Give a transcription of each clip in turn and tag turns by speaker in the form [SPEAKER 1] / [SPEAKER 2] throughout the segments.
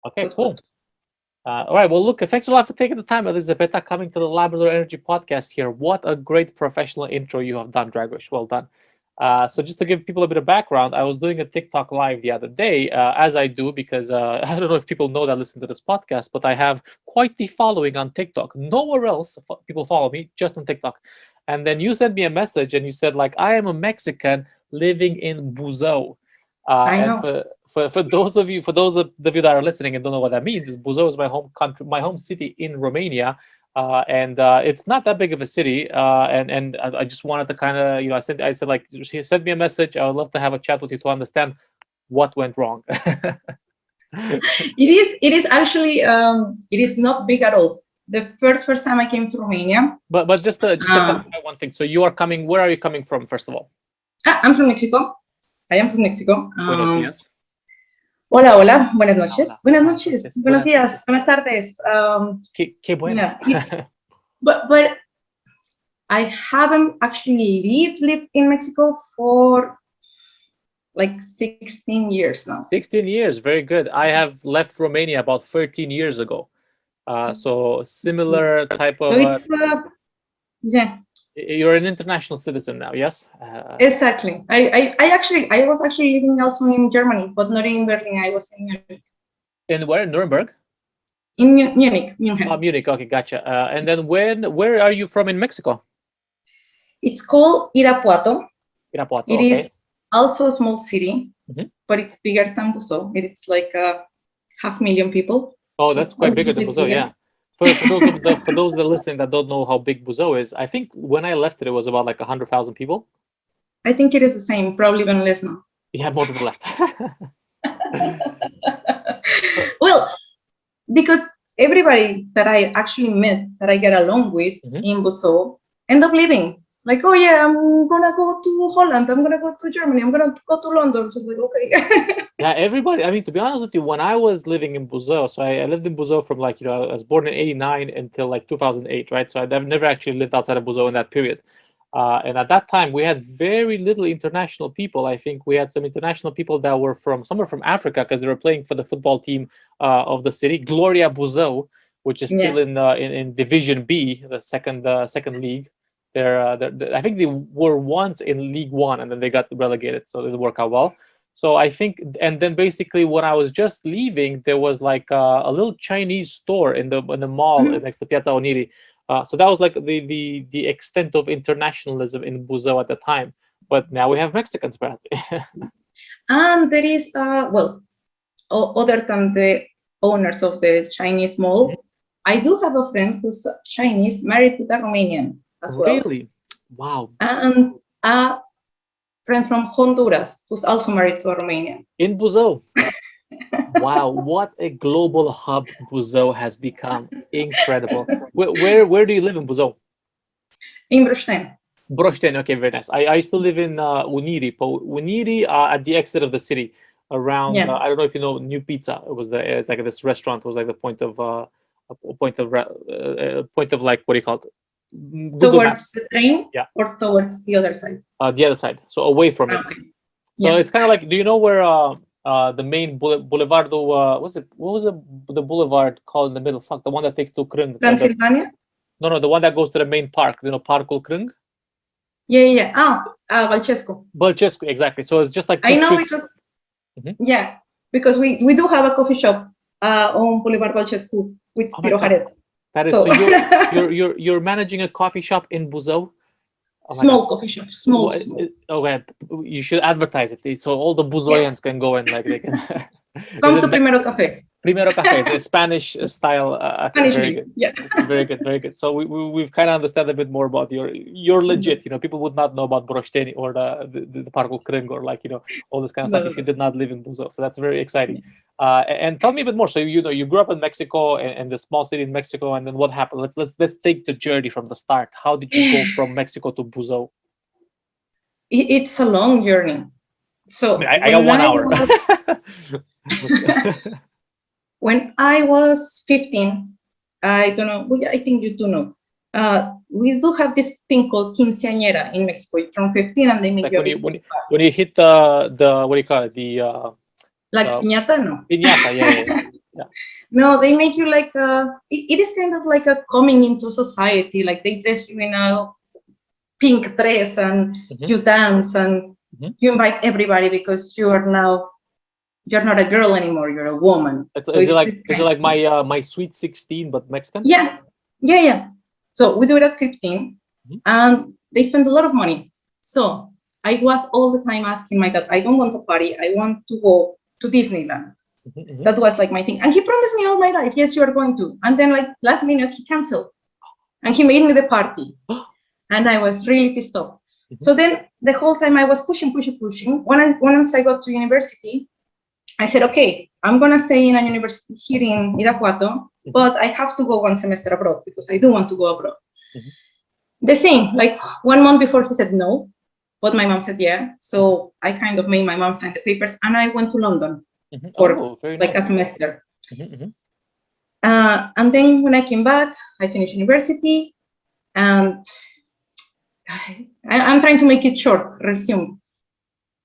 [SPEAKER 1] Okay, cool. All right. Well, look, thanks a lot for taking the time, Elizabeth, coming to the Labrador Energy podcast here. What a great professional intro you have done, Dragos. Well done. So just to give people a bit of background, I was doing a TikTok live the other day, as I do, because I don't know if people know that listen to this podcast, but I have quite the following on TikTok. Nowhere else people follow me, just on TikTok. And then you sent me a message and you said, like, I am a Mexican living in Buzau.
[SPEAKER 2] I
[SPEAKER 1] And
[SPEAKER 2] know.
[SPEAKER 1] for those of you that are listening and don't know what that means, is Buzău is my home country, my home city in Romania, and it's not that big of a city. And I just wanted to kind of, I said like, send me a message. I would love to have a chat with you to understand what went wrong.
[SPEAKER 2] It is actually it is not big at all. The first time I came to Romania.
[SPEAKER 1] But just to
[SPEAKER 2] uh,
[SPEAKER 1] clarify one thing. So you are coming. Where are you coming from? First of all,
[SPEAKER 2] I'm from Mexico. I am from Mexico.
[SPEAKER 1] Buenos días.
[SPEAKER 2] Hola, hola. Buenas
[SPEAKER 1] Hola,
[SPEAKER 2] noches.
[SPEAKER 1] hola.
[SPEAKER 2] Buenas
[SPEAKER 1] Buenas
[SPEAKER 2] noches.
[SPEAKER 1] noches.
[SPEAKER 2] Buenos
[SPEAKER 1] Buenas
[SPEAKER 2] días.
[SPEAKER 1] noches.
[SPEAKER 2] Buenas tardes.
[SPEAKER 1] Qué bueno.
[SPEAKER 2] Yeah, but I haven't actually lived in Mexico for like 16 years now.
[SPEAKER 1] 16 years, very good. I have left Romania about 13 years ago. So similar type
[SPEAKER 2] So
[SPEAKER 1] of.
[SPEAKER 2] it's yeah,
[SPEAKER 1] You're an international citizen now, yes?
[SPEAKER 2] exactly. I was actually living also in Germany, but not in Berlin. I was in Munich.
[SPEAKER 1] In where? Nuremberg?
[SPEAKER 2] In Munich, Munich.
[SPEAKER 1] Oh, Munich. Okay, gotcha. And then where are you from in Mexico?
[SPEAKER 2] It's called Irapuato.
[SPEAKER 1] Irapuato.
[SPEAKER 2] It
[SPEAKER 1] Okay.
[SPEAKER 2] is also a small city,
[SPEAKER 1] Mhm.
[SPEAKER 2] but it's bigger than Buzau. It's like 500,000 people.
[SPEAKER 1] Oh, that's quite bigger than
[SPEAKER 2] bit
[SPEAKER 1] Buzău,
[SPEAKER 2] bigger.
[SPEAKER 1] yeah. For those that listen that don't know how big Buzău is, I think when I left it was about like 100,000 people.
[SPEAKER 2] I think it is the same, probably even less now.
[SPEAKER 1] Yeah, more people left.
[SPEAKER 2] Well, because everybody that I actually met, that I get along with
[SPEAKER 1] Mhm.
[SPEAKER 2] in Buzau, end up leaving. Like, oh yeah, I'm gonna go to Holland. I'm gonna go to Germany. I'm gonna go to London. So like, okay.
[SPEAKER 1] Yeah, everybody. I mean, to be honest with you, when I was living in Buzău, so I lived in Buzău from like, I was born in 89 until like 2008, right? So I never actually lived outside of Buzău in that period. And at that time, we had very little international people. I think we had some international people that were some were from Africa because they were playing for the football team of the city, Gloria Buzău, which is still in Division B, the second league. I think they were once in League One and then they got relegated, so it didn't work out well. So I think, and then basically when I was just leaving, there was like a little Chinese store in the mall next to Piazza Oniri. So that was like the extent of internationalism in Buzău at the time. But now we have Mexicans apparently.
[SPEAKER 2] And there is other than the owners of the Chinese mall, I do have a friend who's Chinese, married to a Romanian as well.
[SPEAKER 1] Really? Wow.
[SPEAKER 2] And a friend from Honduras who's also married to a Romanian.
[SPEAKER 1] In Buzău. Wow, what a global hub Buzău has become. Incredible. Where do you live in Buzău?
[SPEAKER 2] In Brășteni.
[SPEAKER 1] Broșteni, okay, very nice. I used to live in Uniri, at the exit of the city, around. I don't know if you know New Pizza. It's like this restaurant. It was like the point of like, what do you call it? Google
[SPEAKER 2] Towards
[SPEAKER 1] Maps.
[SPEAKER 2] the train,
[SPEAKER 1] Yeah.
[SPEAKER 2] or towards the other side?
[SPEAKER 1] The other side, so away from it.
[SPEAKER 2] Okay.
[SPEAKER 1] So it's kind of like, do you know where the main boulevard? What was the boulevard called in the middle? Fuck, the one that takes to Crâng.
[SPEAKER 2] Transylvania?
[SPEAKER 1] No, the one that goes to the main park. You know, Parcul Crâng.
[SPEAKER 2] Yeah. Balcescu.
[SPEAKER 1] Balcescu, exactly. So it's just like
[SPEAKER 2] I know
[SPEAKER 1] streets.
[SPEAKER 2] because
[SPEAKER 1] Mhm.
[SPEAKER 2] because we do have a coffee shop on Boulevard Balcescu with
[SPEAKER 1] Oh my
[SPEAKER 2] Spiro
[SPEAKER 1] God.
[SPEAKER 2] Haret.
[SPEAKER 1] That is
[SPEAKER 2] So-
[SPEAKER 1] so you're managing a coffee shop in Buzău. Oh my
[SPEAKER 2] Small
[SPEAKER 1] God.
[SPEAKER 2] coffee shop. Small.
[SPEAKER 1] Okay, you should advertise it so all the Buzăuians can go and like they can.
[SPEAKER 2] Come to Primero Café.
[SPEAKER 1] Primero Café, it's a Spanish style.
[SPEAKER 2] Spanish
[SPEAKER 1] very
[SPEAKER 2] meal.
[SPEAKER 1] good.
[SPEAKER 2] Yeah.
[SPEAKER 1] Very good, very good. So we've kind of understand a bit more about you're legit. You know, people would not know about Broșteni or the Parcul Crâng or like, you know, all this kind of stuff if you did not live in Buzău. So that's very exciting. And tell me a bit more. So you grew up in Mexico and the small city in Mexico, and then what happened? Let's take the journey from the start. How did you go from Mexico to Buzău?
[SPEAKER 2] It's a long journey. So
[SPEAKER 1] I got 1 hour.
[SPEAKER 2] When I was 15, I don't know, I think you do know, we do have this thing called quinceañera in Mexico. You're from 15 and they make
[SPEAKER 1] Like
[SPEAKER 2] you
[SPEAKER 1] when you hit the what do you call it?
[SPEAKER 2] like piñata, no.
[SPEAKER 1] Piñata, yeah.
[SPEAKER 2] No, they make you like it is kind of like a coming into society. Like they dress you in a pink dress and you dance and you invite everybody because you're not a girl anymore. You're a woman.
[SPEAKER 1] Is it like my Sweet 16 but Mexican?
[SPEAKER 2] Yeah. So we do it at 15, and they spend a lot of money. So I was all the time asking my dad, I don't want to party. I want to go to Disneyland. That was like my thing. And he promised me all my life, yes, you are going to. And then like last minute, he canceled. And he made me the party. And I was really pissed off. So then the whole time I was pushing. Once I got to university, I said, okay, I'm going to stay in a university here in Irapuato, but I have to go one semester abroad because I do want to go abroad. The same, like 1 month before he said no, but my mom said yeah. So I kind of made my mom sign the papers and I went to London for like a semester. And then when I came back, I finished university and I'm trying to make it short, resume.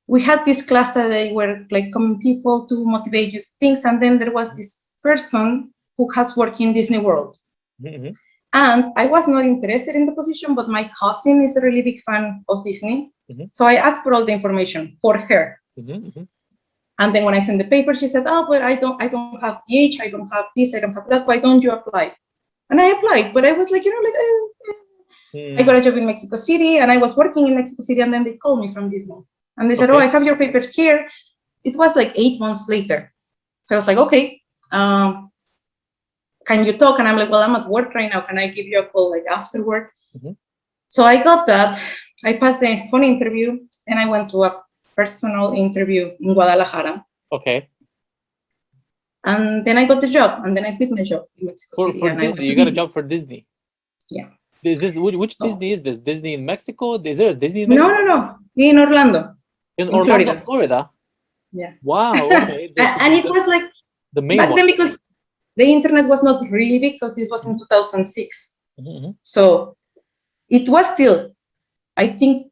[SPEAKER 2] We had this class that they were like coming people to motivate you to things. And then there was this person who has worked in Disney World. And I was not interested in the position, but my cousin is a really big fan of Disney. So I asked for all the information for her. And then when I sent the paper, she said, oh, but I don't have the age, I don't have this, I don't have that. Why don't you apply? And I applied, but I was like, I got a job in Mexico City and I was working in Mexico City. And then they called me from Disney. And they said, oh, I have your papers here. It was like 8 months later. So I was like, okay, can you talk? And I'm like, well, I'm at work right now. Can I give you a call like after work? So I got that. I passed the phone interview and I went to a personal interview in Guadalajara.
[SPEAKER 1] Okay.
[SPEAKER 2] And then I got the job and then I quit my job in Mexico City.
[SPEAKER 1] For Disney, you got a job for Disney?
[SPEAKER 2] Yeah.
[SPEAKER 1] Which Disney is this? Disney in Mexico? Is there a Disney in Mexico?
[SPEAKER 2] No. In Orlando.
[SPEAKER 1] In Orlando, Florida?
[SPEAKER 2] Yeah.
[SPEAKER 1] Wow, okay.
[SPEAKER 2] And it was like,
[SPEAKER 1] the main
[SPEAKER 2] back
[SPEAKER 1] one.
[SPEAKER 2] then because the internet was not really big because this was in 2006. So it was still, I think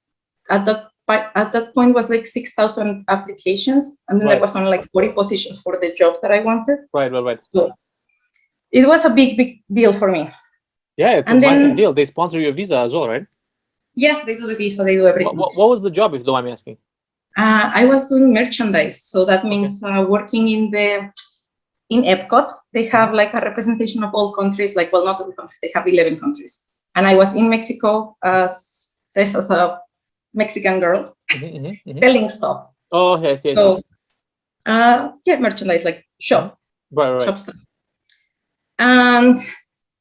[SPEAKER 2] at that point was like 6,000 applications. And then there was only like 40 positions for the job that I wanted.
[SPEAKER 1] Right.
[SPEAKER 2] So it was a big deal for me.
[SPEAKER 1] Yeah, it's a massive deal. They sponsor your visa as well, right?
[SPEAKER 2] Yeah, they do the visa, they do everything.
[SPEAKER 1] What was the job, if you don't mind me asking?
[SPEAKER 2] I was doing merchandise. So that means working in Epcot. They have like a representation of all countries, like, well, not all countries, they have 11 countries. And I was in Mexico as a Mexican girl selling stuff.
[SPEAKER 1] Oh, yes.
[SPEAKER 2] So, merchandise, like shop stuff. And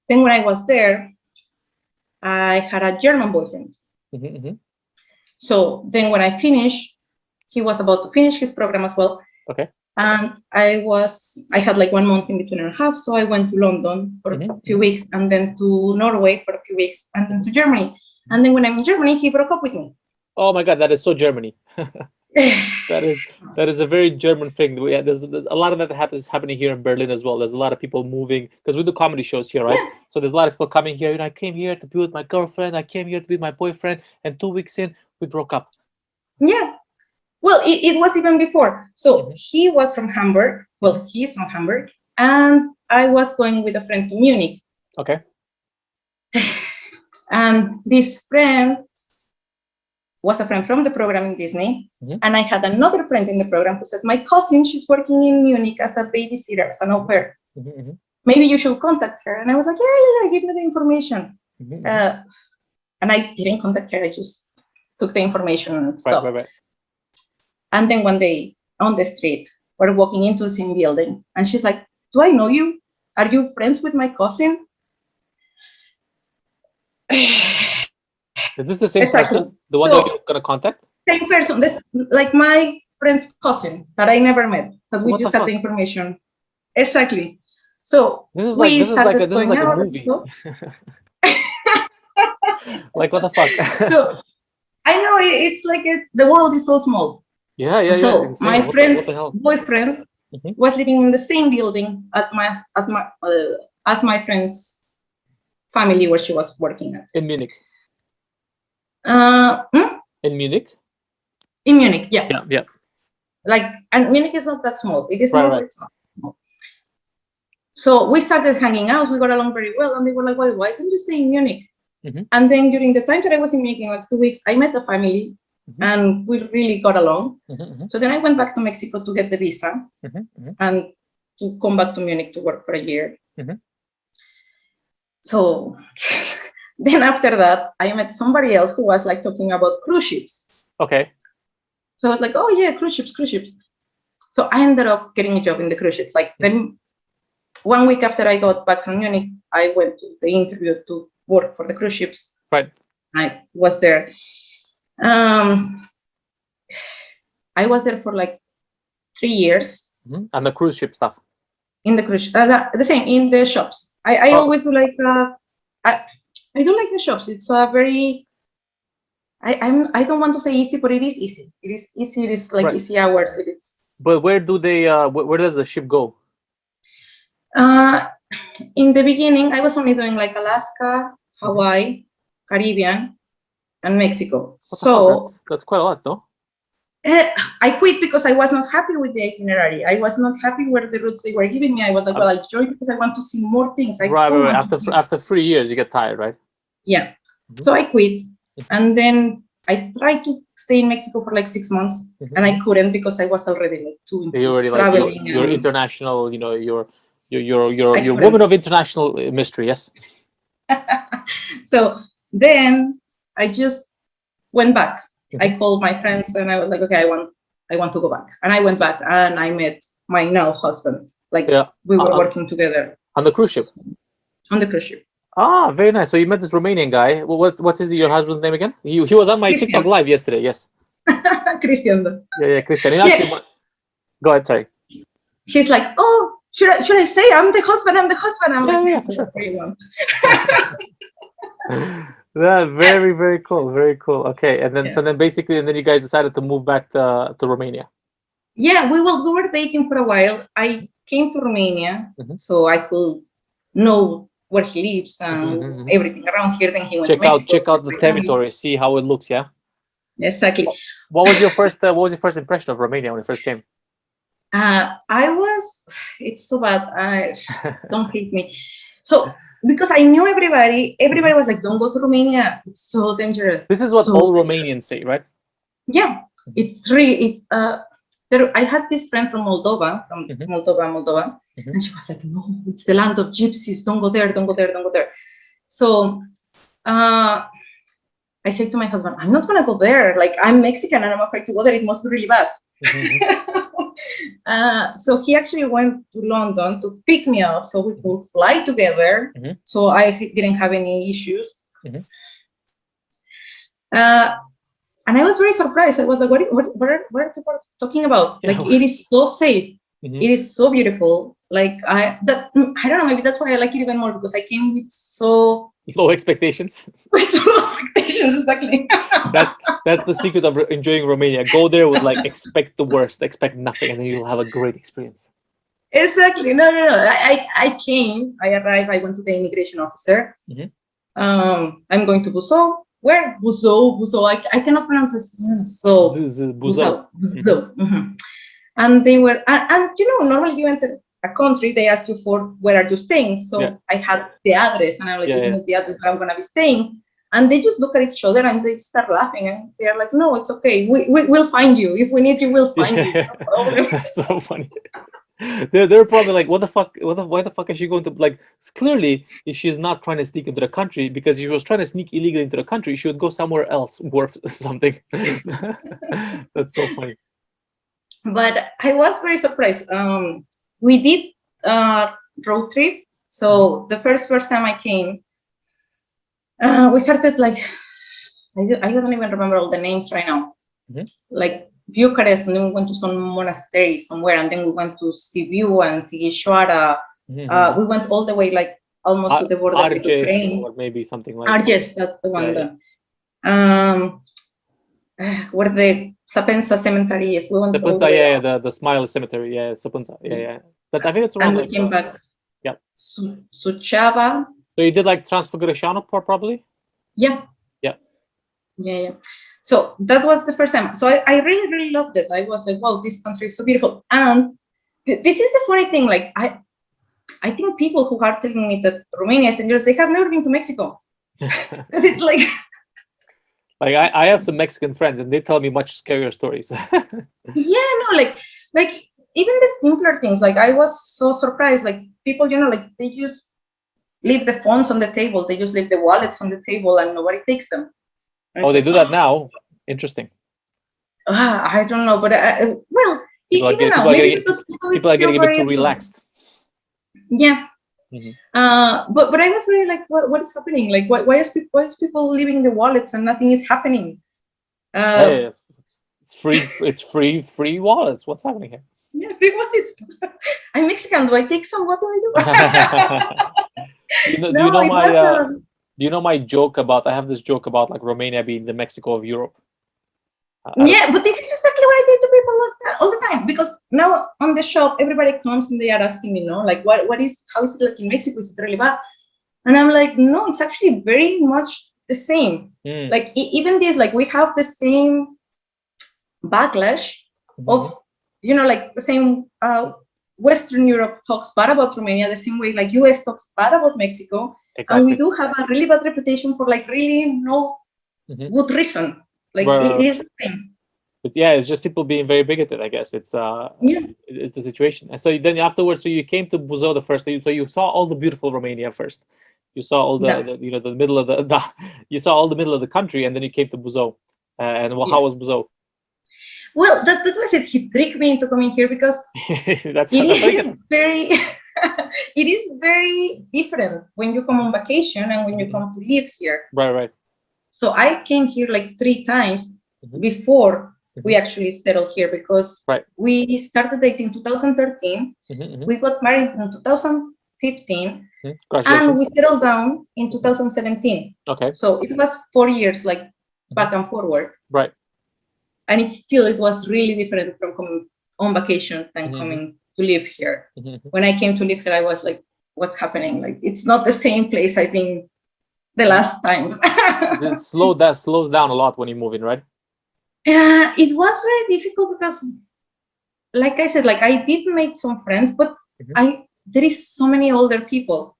[SPEAKER 2] then when I was there, I had a German boyfriend. So then when I finished, he was about to finish his program as well.
[SPEAKER 1] Okay.
[SPEAKER 2] And I had like 1 month in between and a half. So I went to London for a few weeks and then to Norway for a few weeks and then to Germany. And then when I'm in Germany, he broke up with me.
[SPEAKER 1] Oh my God, that is so Germany. That is a very German thing. There's a lot of that happening here in Berlin as well. There's a lot of people moving because we do comedy shows here, right? Yeah. So there's a lot of people coming here. I came here to be with my girlfriend. I came here to be with my boyfriend. And 2 weeks in, we broke up.
[SPEAKER 2] Yeah. Well, it was even before. So he was from Hamburg. Well, he's from Hamburg. And I was going with a friend to Munich.
[SPEAKER 1] Okay.
[SPEAKER 2] And this friend was a friend from the program in Disney. And I had another friend in the program who said, my cousin, she's working in Munich as a babysitter, as an au pair. Maybe you should contact her. And I was like, yeah, give me the information. And I didn't contact her. I just took the information and stuff.
[SPEAKER 1] Right.
[SPEAKER 2] And then one day on the street, we're walking into the same building. And she's like, do I know you? Are you friends with my cousin?
[SPEAKER 1] Is this the same person? The one that you're going to contact?
[SPEAKER 2] Same person. This like my friend's cousin that I never met, but we just had the information. Exactly. So
[SPEAKER 1] this is like a movie. Like, what the fuck?
[SPEAKER 2] So I know it's like the world is so small.
[SPEAKER 1] Yeah.
[SPEAKER 2] So my friend's boyfriend was living in the same building as my friend's family where she was working at.
[SPEAKER 1] In Munich. In Munich?
[SPEAKER 2] In Munich, yeah.
[SPEAKER 1] Yeah.
[SPEAKER 2] Like, and Munich is not that small. It is small, but it's not small. So we started hanging out. We got along very well, and they were like, "Why don't you stay in Munich?" And then during the time that I was in Munich, like 2 weeks, I met a family, and we really got along. So then I went back to Mexico to get the visa and to come back to Munich to work for a year. So then after that, I met somebody else who was like talking about cruise ships.
[SPEAKER 1] Okay.
[SPEAKER 2] So I was like, "Oh yeah, cruise ships, cruise ships." So I ended up getting a job in the cruise ships. Like then 1 week after I got back from Munich, I went to the interview to work for the cruise ships.
[SPEAKER 1] Right.
[SPEAKER 2] I was there. I was there for like 3 years.
[SPEAKER 1] And the cruise ship stuff.
[SPEAKER 2] In the cruise, the same in the shops. I always do like I don't like the shops. It's a very I don't want to say easy, but it is easy. It is easy. It is like easy hours. It is.
[SPEAKER 1] But where do they? Where does the ship go?
[SPEAKER 2] In the beginning, I was only doing like Alaska, Hawaii, Caribbean, and Mexico. So
[SPEAKER 1] that's quite a lot, no?
[SPEAKER 2] I quit because I was not happy with the itinerary. I was not happy where the routes they were giving me. I was like, well, I joined because I want to see more things.
[SPEAKER 1] Right. After 3 years, you get tired, right?
[SPEAKER 2] Yeah. So I quit, and then I tried to stay in Mexico for like 6 months, and I couldn't because I was already like too traveling.
[SPEAKER 1] Like you're international. You know, you're woman of international mystery. Yes.
[SPEAKER 2] So then I just went back. I called my friends and I was like, okay, I want to go back. And I went back and I met my now husband. Like we were working together.
[SPEAKER 1] On the cruise ship?
[SPEAKER 2] On the cruise ship.
[SPEAKER 1] Ah, very nice. So you met this Romanian guy. Well, what's your husband's name again? He was on my
[SPEAKER 2] Christian.
[SPEAKER 1] TikTok live yesterday, yes.
[SPEAKER 2] Christian.
[SPEAKER 1] Yeah, Christian. Actually, go ahead, sorry.
[SPEAKER 2] He's like, oh, should I say I'm the husband? I'm like,
[SPEAKER 1] for sure.
[SPEAKER 2] What you want?
[SPEAKER 1] Yeah, very, very cool. Very cool. Okay, and then so then basically, and then you guys decided to move back to Romania.
[SPEAKER 2] Yeah, we were dating for a while. I came to Romania so I could know where he lives and everything around here. Then he went to Mexico.
[SPEAKER 1] Check out the territory, see how it looks. Yeah.
[SPEAKER 2] Exactly.
[SPEAKER 1] What was your first? What was your first impression of Romania when you first came?
[SPEAKER 2] It's so bad. Don't hate me. So. Because I knew everybody was like, don't go to Romania. It's so dangerous.
[SPEAKER 1] This is what all Romanians say, right?
[SPEAKER 2] Yeah, it's really, I had this friend from Moldova, Moldova. And she was like, no, it's the land of gypsies. Don't go there, don't go there, don't go there. So I said to my husband, I'm not going to go there. Like, I'm Mexican and I'm afraid to go there. It must be really bad. So he actually went to London to pick me up so we could fly together. So I didn't have any issues. And I was very surprised. I was like, what are people talking about? Like, it is so safe. It is so beautiful. Like, I don't know, maybe that's why I like it even more, because I came with so
[SPEAKER 1] low expectations.
[SPEAKER 2] With low expectations, exactly.
[SPEAKER 1] That's the secret of enjoying Romania. Go there with like expect the worst, expect nothing, and then you'll have a great experience.
[SPEAKER 2] Exactly. No. I came, I arrived, I went to the immigration officer. I'm going to Buzau. Where? Buzau. I cannot pronounce this. So
[SPEAKER 1] Buzau.
[SPEAKER 2] And they were, and you know, normally you enter a country, they ask you for where are you staying. So I had the address, and I'm like, you need the address where I'm gonna be staying. And they just look at each other and they start laughing, and they're like, no, it's okay. We'll find you. If we need you, we'll find you. No problem.
[SPEAKER 1] That's so funny. They're probably like, what the fuck? Why the fuck is she going to, like, clearly if she's not trying to sneak into the country, because if she was trying to sneak illegally into the country, she would go somewhere else worth something. That's so funny.
[SPEAKER 2] But I was very surprised. We did road trip. So the first time I came, we started like, I don't even remember all the names right now. Like Bucharest, and then we went to some monastery somewhere, and then we went to Sibiu and Sighișoara. We went all the way, like almost to the border with Ukraine.
[SPEAKER 1] Or maybe something like
[SPEAKER 2] Arges, that's the one. Where the Sapensa cemetery is. We went
[SPEAKER 1] Sapensa, the Smile cemetery, Sapensa, But I think it's around.
[SPEAKER 2] And we came back.
[SPEAKER 1] Yeah.
[SPEAKER 2] Suceava.
[SPEAKER 1] So you did like Transfăgărășanu probably?
[SPEAKER 2] Yeah. So that was the first time. So I really, really loved it. I was like, wow, this country is so beautiful. And this is the funny thing. Like I think people who are telling me that Romania is dangerous, they have never been to Mexico. Because it's like...
[SPEAKER 1] Like I have some Mexican friends and they tell me much scarier stories.
[SPEAKER 2] Yeah, no, like even the simpler things, like I was so surprised, like people, like they just leave the phones on the table, they just leave the wallets on the table and nobody takes them. And
[SPEAKER 1] Oh, they
[SPEAKER 2] like,
[SPEAKER 1] do that now? Interesting.
[SPEAKER 2] I don't know, but well,
[SPEAKER 1] People are
[SPEAKER 2] even
[SPEAKER 1] getting,
[SPEAKER 2] now, maybe because
[SPEAKER 1] people are getting a bit too relaxed.
[SPEAKER 2] Yeah. But I was really like, what is happening? Like, why is people leaving the wallets and nothing is happening?
[SPEAKER 1] Hey, it's free wallets. What's happening here?
[SPEAKER 2] Yeah, free wallets. I'm Mexican. Do I take some? What do I do?
[SPEAKER 1] Do you know my joke about? I have this joke about like Romania being the Mexico of Europe.
[SPEAKER 2] Yeah, but this is exactly what I say to people all the time, because now on the shop everybody comes and they are asking me, like how is it like in Mexico? Is it really bad? And I'm like, no, it's actually very much the same. Like even this, like we have the same backlash of like the same Western Europe talks bad about Romania the same way like US talks bad about Mexico. Exactly. And we do have a really bad reputation for like really no good reason. Like it is the same.
[SPEAKER 1] But yeah, it's just people being very bigoted, I guess. It's it's the situation. And so then afterwards, so you came to Buzau the first day, so you saw all the beautiful Romania first. You saw all the middle of you saw all the middle of the country, and then you came to Buzau. And how was Buzau?
[SPEAKER 2] Well, that's why I said he tricked me into coming here, because it is very different when you come on vacation and when you come to live here.
[SPEAKER 1] Right.
[SPEAKER 2] So I came here like 3 times before we actually settled here, because we started dating in 2013. We got married in 2015, and we settled down in 2017.
[SPEAKER 1] Okay.
[SPEAKER 2] So it was 4 years, like back and forward.
[SPEAKER 1] Right.
[SPEAKER 2] And it was really different from coming on vacation than coming to live here. When I came to live here, I was like, what's happening? Like, it's not the same place I've been the last times.
[SPEAKER 1] It slows down a lot when you move in, right?
[SPEAKER 2] It was very difficult because, like I said, like I did make some friends, but there is so many older people.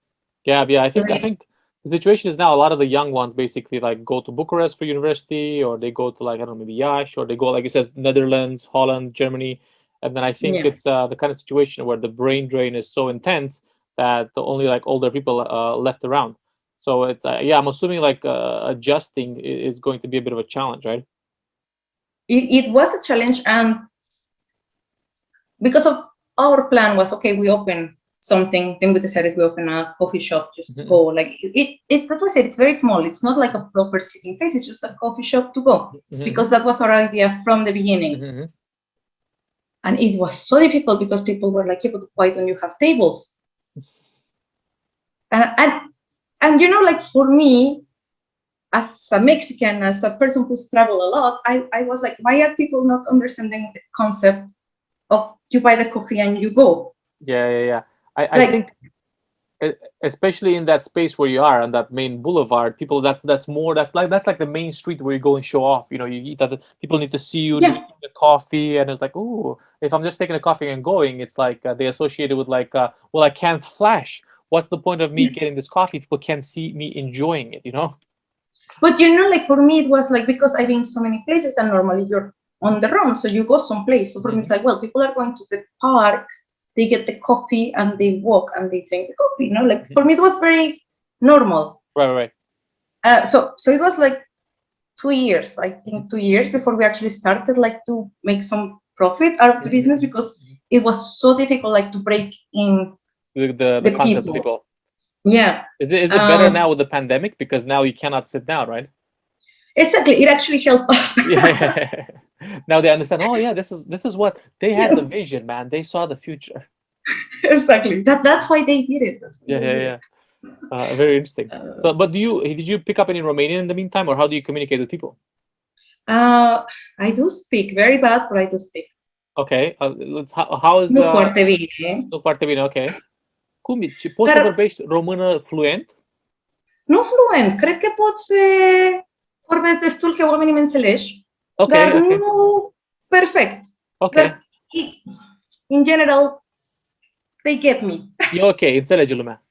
[SPEAKER 1] Yeah. I think the situation is now a lot of the young ones basically like go to Bucharest for university, or they go to like, I don't know, maybe Iași, or they go, like you said, Netherlands, Holland, Germany. And then I think it's the kind of situation where the brain drain is so intense that the only like older people left around. So it's I'm assuming like adjusting is going to be a bit of a challenge, right?
[SPEAKER 2] It was a challenge, and because of our plan was, okay, we open something, then we decided we open a coffee shop just to go. Like that's why I said it's very small. It's not like a proper sitting place. It's just a coffee shop to go, because that was our idea from the beginning. And it was so difficult because people were like, yeah, but why don't you have tables? And like for me, as a Mexican, as a person who's traveled a lot, I was like, why are people not understanding the concept of you buy the coffee and you go?
[SPEAKER 1] Yeah. I think especially in that space where you are on that main boulevard, people that's like the main street where you go and show off. You eat that, people need to see you drink the coffee, and it's like, oh, if I'm just taking a coffee and going, it's like they associate it with like, well, I can't flash. What's the point of me getting this coffee? People can't see me enjoying it,
[SPEAKER 2] But like for me, it was like, because I've been so many places, and normally you're on the run, so you go someplace. So for me, it's like, well, people are going to the park, they get the coffee and they walk and they drink the coffee. Like for me, it was very normal.
[SPEAKER 1] Right.
[SPEAKER 2] So it was like 2 years, I think 2 years before we actually started like to make some profit out of the business, because it was so difficult like to break in
[SPEAKER 1] the concept of people.
[SPEAKER 2] Yeah.
[SPEAKER 1] Is it better now with the pandemic, because now you cannot sit down, right?
[SPEAKER 2] Exactly. It actually helped us.
[SPEAKER 1] Yeah. Now they understand. Oh yeah, this is what they had the vision, man. They saw the future.
[SPEAKER 2] Exactly. That's why they did it.
[SPEAKER 1] Yeah. Very interesting. So, but did you pick up any Romanian in the meantime, or how do you communicate with people?
[SPEAKER 2] I do speak very bad, but I do speak.
[SPEAKER 1] Okay. How is
[SPEAKER 2] nu foarte bine.
[SPEAKER 1] Nu foarte bine, ok. Poți să vorbești română fluent?
[SPEAKER 2] Nu fluent, cred că pot să vorbesc destul că oamenii mă înțelegi, dar nu perfect.
[SPEAKER 1] Ok.
[SPEAKER 2] Dar, in general, they get me.
[SPEAKER 1] E ok, înțelege lumea.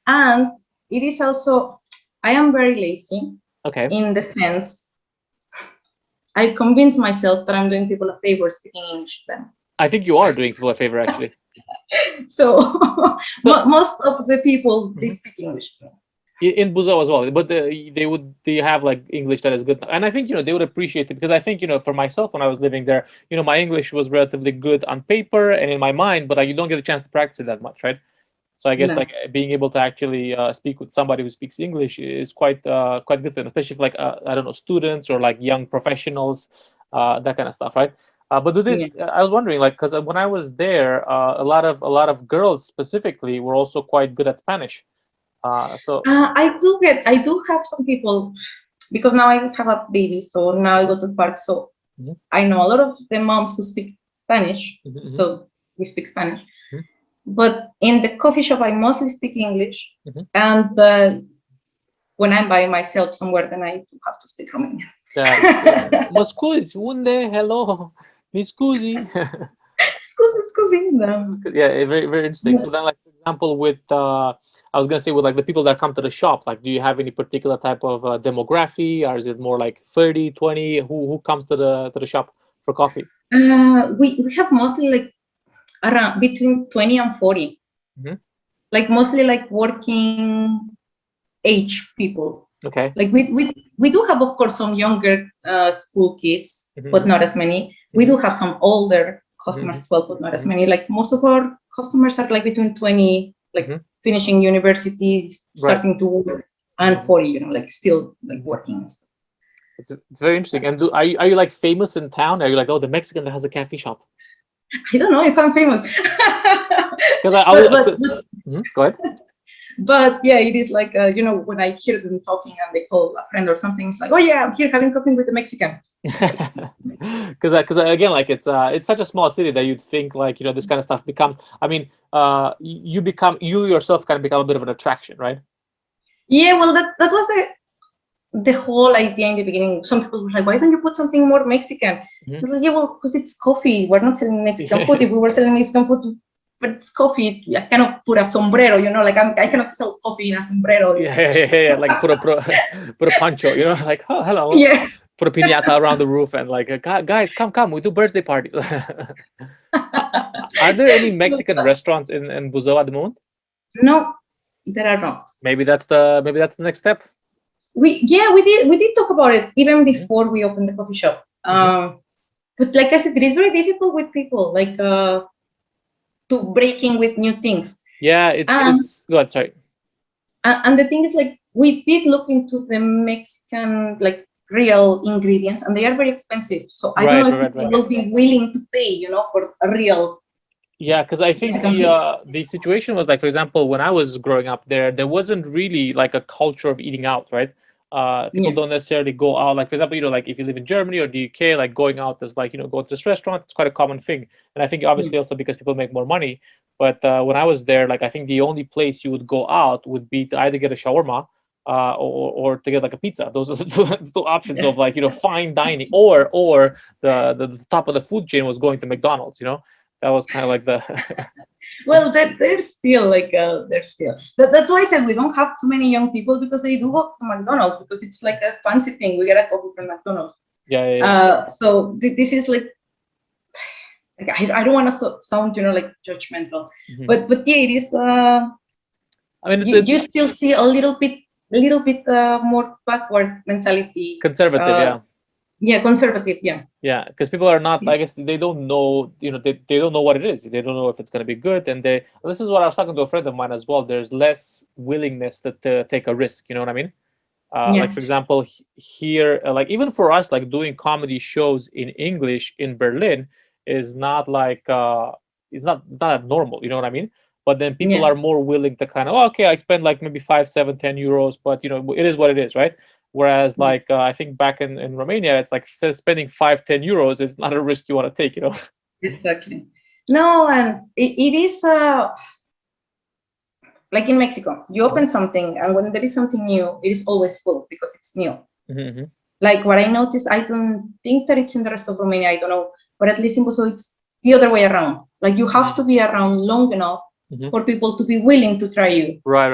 [SPEAKER 2] And it is also, I am very lazy
[SPEAKER 1] Okay.
[SPEAKER 2] in the sense I convince myself that I'm doing people a favor speaking English to them.
[SPEAKER 1] I think you are doing people a favor, actually.
[SPEAKER 2] So most of the people, they speak English to me.
[SPEAKER 1] In Buzau as well, but they have like English that is good, and I think they would appreciate it, because I think for myself, when I was living there, my English was relatively good on paper and in my mind, but you don't get a chance to practice it that much, right? So I guess
[SPEAKER 2] No.
[SPEAKER 1] like being able to actually speak with somebody who speaks English is quite good thing, especially for like I don't know, students or like young professionals, that kind of stuff, right? But I was wondering, like, because when I was there, a lot of girls specifically were also quite good at Spanish.
[SPEAKER 2] I do have some people, because now I have a baby, so now I go to the park, so I know a lot of the moms who speak Spanish, so we speak Spanish. But in the coffee shop, I mostly speak English, and when I'm by myself somewhere, then I do have to speak Romanian.
[SPEAKER 1] Mă scuzi, unde? Hello, mi scuzi.
[SPEAKER 2] Scusi. No.
[SPEAKER 1] Yeah, very, very interesting. So then, like, for example, with I was gonna say, with like the people that come to the shop, like, do you have any particular type of demography, or is it more like 30, 20? Who comes to the shop for coffee?
[SPEAKER 2] We have mostly like around between 20 and 40. Like mostly like working age people.
[SPEAKER 1] Okay.
[SPEAKER 2] Like we do have, of course, some younger school kids, but not as many. We do have some older customers as well, but not as many. Like most of our customers are like between 20, like finishing university, starting to work, and 40, like still like working and stuff.
[SPEAKER 1] It's very interesting. And are you like famous in town? Are you like, oh, the Mexican that has a cafe shop?
[SPEAKER 2] I don't know if I'm famous.
[SPEAKER 1] Go ahead.
[SPEAKER 2] But yeah, it is like when I hear them talking and they call a friend or something, it's like, oh yeah, I'm here having coffee with the Mexican.
[SPEAKER 1] Because again, like it's such a small city that you'd think like this kind of stuff becomes. I mean, you yourself kind of become a bit of an attraction, right?
[SPEAKER 2] Yeah, well, that was the whole idea in the beginning. Some people were like, why don't you put something more Mexican? I was like, yeah, well, because it's coffee. We're not selling Mexican food. If we were selling Mexican food, but it's coffee. I cannot put a sombrero, like I cannot sell coffee in a sombrero.
[SPEAKER 1] Yeah. Like put a poncho, like, oh, hello.
[SPEAKER 2] Yeah.
[SPEAKER 1] Put a piñata around the roof and like, guys, come, we do birthday parties. Are there any Mexican restaurants in Buzau at the moment?
[SPEAKER 2] No, there are not.
[SPEAKER 1] Maybe that's the next step.
[SPEAKER 2] We did talk about it even before we opened the coffee shop. But like I said, it is very difficult with people, like to breaking with new things.
[SPEAKER 1] Yeah, it's go ahead, sorry.
[SPEAKER 2] And the thing is, like, we did look into the Mexican like real ingredients, and they are very expensive. So I don't know if people will be willing to pay, for a real.
[SPEAKER 1] Yeah, because I think the situation was like, for example, when I was growing up there wasn't really like a culture of eating out, right? People don't necessarily go out. Like, for example, like if you live in Germany or the UK, like going out is like, go to this restaurant, it's quite a common thing. And I think obviously also because people make more money. But when I was there, like I think the only place you would go out would be to either get a shawarma or to get like a pizza. Those are the two options of like, fine dining, or the top of the food chain was going to McDonald's, That was kind of like the
[SPEAKER 2] well, there's still like that's why I said we don't have too many young people, because they do go to McDonald's because it's like a fancy thing. We get a coffee from McDonald's.
[SPEAKER 1] Yeah.
[SPEAKER 2] So this is like I don't want to sound like judgmental, but yeah, it is. I mean, you still see a little bit more backward mentality.
[SPEAKER 1] Conservative,
[SPEAKER 2] Yeah, conservative, yeah.
[SPEAKER 1] Yeah, because people are not, I guess they don't know, they don't know what it is. They don't know if it's going to be good. And this is what I was talking to a friend of mine as well. There's less willingness to take a risk, you know what I mean? Like, for example, here, like even for us, like doing comedy shows in English in Berlin is not like, it's not normal, you know what I mean? But then people are more willing to kind of, okay, I spend like maybe 5, 7, 10 euros, but it is what it is, right? Whereas like I think back in Romania, it's like spending 5, 10 euros is not a risk you want to take,
[SPEAKER 2] Exactly. No, and it is like in Mexico, you open something, and when there is something new, it is always full because it's new. Like what I noticed, I don't think that it's in the rest of Romania, I don't know, but at least in Buzau, it's the other way around. Like you have to be around long enough for people to be willing to try you.
[SPEAKER 1] Right.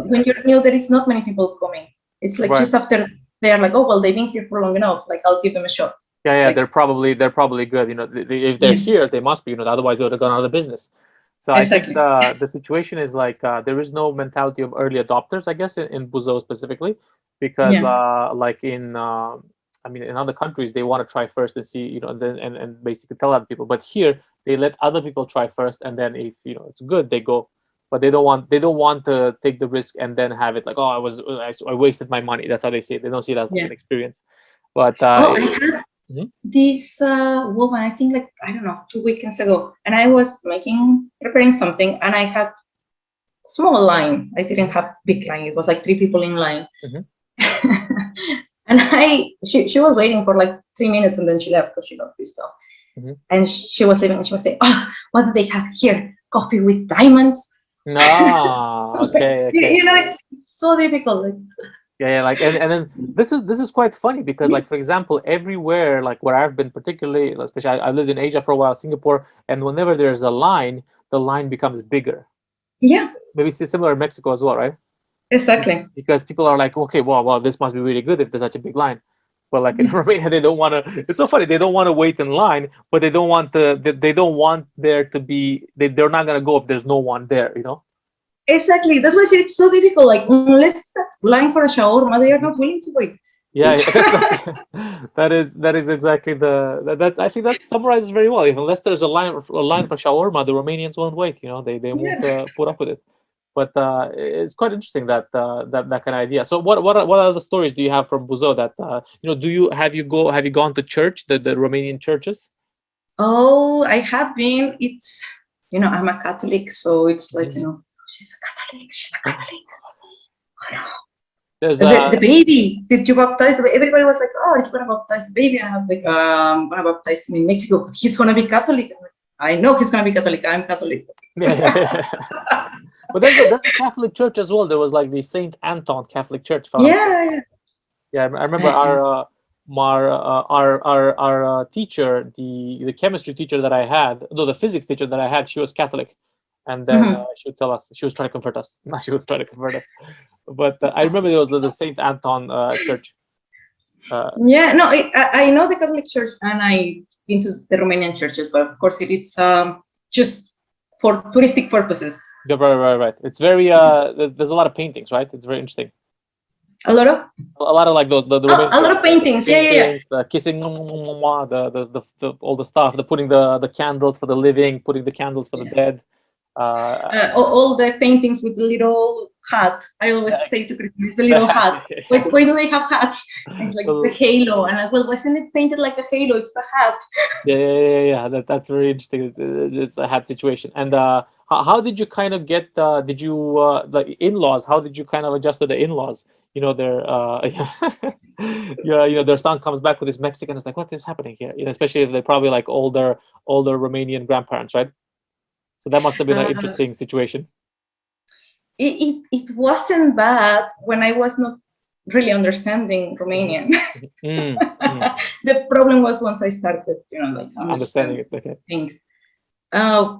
[SPEAKER 2] When you're new, there is not many people coming. It's like just after they are like, oh well, they've been here for long enough. Like I'll give them a shot.
[SPEAKER 1] Yeah,
[SPEAKER 2] like,
[SPEAKER 1] they're probably good. You know, if they're here, they must be. You know, otherwise they would have gone out of business. So
[SPEAKER 2] exactly.
[SPEAKER 1] I think the situation is like there is no mentality of early adopters, I guess, in Buzau specifically, because like in I mean in other countries they want to try first and see, you know, and then and basically tell other people. But here they let other people try first, and then if you know it's good, they go. But they don't want to take the risk and then have it like, oh, I wasted my money. That's how they see it. They don't see it as like an experience. But
[SPEAKER 2] I had this woman, I think like, I don't know, 2 weekends ago, and I was preparing something, and I had small line. I didn't have big line. It was like 3 people in line. And she was waiting for like 3 minutes, and then she left because she got pissed off. And she was leaving, and she was saying, oh, what do they have here? Coffee with diamonds?
[SPEAKER 1] Okay.
[SPEAKER 2] You know, it's so difficult. Like,
[SPEAKER 1] yeah, like and then this is quite funny because like for example everywhere like where I've been, particularly especially I lived in Asia for a while, Singapore, and whenever there's a line, the line becomes bigger.
[SPEAKER 2] Yeah,
[SPEAKER 1] maybe it's similar in Mexico as well, right?
[SPEAKER 2] Exactly.
[SPEAKER 1] Because people are like, okay, well this must be really good if there's such a big line. But like in Romania, they don't want to. It's so funny. They don't want to wait in line, but they don't want there to be. They're not gonna go if there's no one there. You know.
[SPEAKER 2] Exactly. That's why I say it's so difficult. Like unless it's a line for a shawarma, they are not willing to wait.
[SPEAKER 1] Yeah, that is exactly that. I think that summarizes very well. Unless there's a line for shawarma, the Romanians won't wait. You know, they won't put up with it. But it's quite interesting that kind of idea. So what other stories do you have from Buzau that you know? Have you gone to church, the Romanian churches?
[SPEAKER 2] Oh, I have been. It's, you know, I'm a Catholic, so it's like, you know, she's a Catholic.
[SPEAKER 1] There's
[SPEAKER 2] the baby. Did you baptize the baby? Everybody was like, oh, you're gonna baptize the baby. And I was like, I'm gonna baptize him in Mexico. He's gonna be Catholic. I'm like, I know he's gonna be Catholic. I'm Catholic.
[SPEAKER 1] But there's a Catholic church as well. There was like the Saint Anton Catholic Church.
[SPEAKER 2] Yeah.
[SPEAKER 1] I remember our teacher, the chemistry teacher that I had, no, the physics teacher that I had, she was Catholic, and then she would tell us, she was trying to convert us. No, she was trying to convert us. But I remember there was the Saint Anton Church.
[SPEAKER 2] Yeah, no, I know the Catholic Church, and I've been to the Romanian churches, but of course it's just for touristic purposes.
[SPEAKER 1] Yeah, right. It's very there's a lot of paintings, right? It's very interesting.
[SPEAKER 2] A lot of
[SPEAKER 1] like those the
[SPEAKER 2] a lot of paintings. Yeah.
[SPEAKER 1] The kissing, the all the stuff, the putting the candles for the living, putting the candles for the dead.
[SPEAKER 2] All the paintings with the little hat. I always say to Christmas, the little hat. Why do they have hats? It's like the halo, and well, wasn't it painted like a halo? It's the hat.
[SPEAKER 1] Yeah. That's very interesting. It's a hat situation. And how did you kind of get? Did you the in-laws? How did you kind of adjust to the in-laws? You know, their son comes back with his Mexican. It's like, what is happening here? You know, especially if they're probably like older Romanian grandparents, right? So that must have been an interesting situation.
[SPEAKER 2] It wasn't bad when I was not really understanding Romanian. The problem was once I started, you know, like
[SPEAKER 1] understanding it. Okay.
[SPEAKER 2] Things. I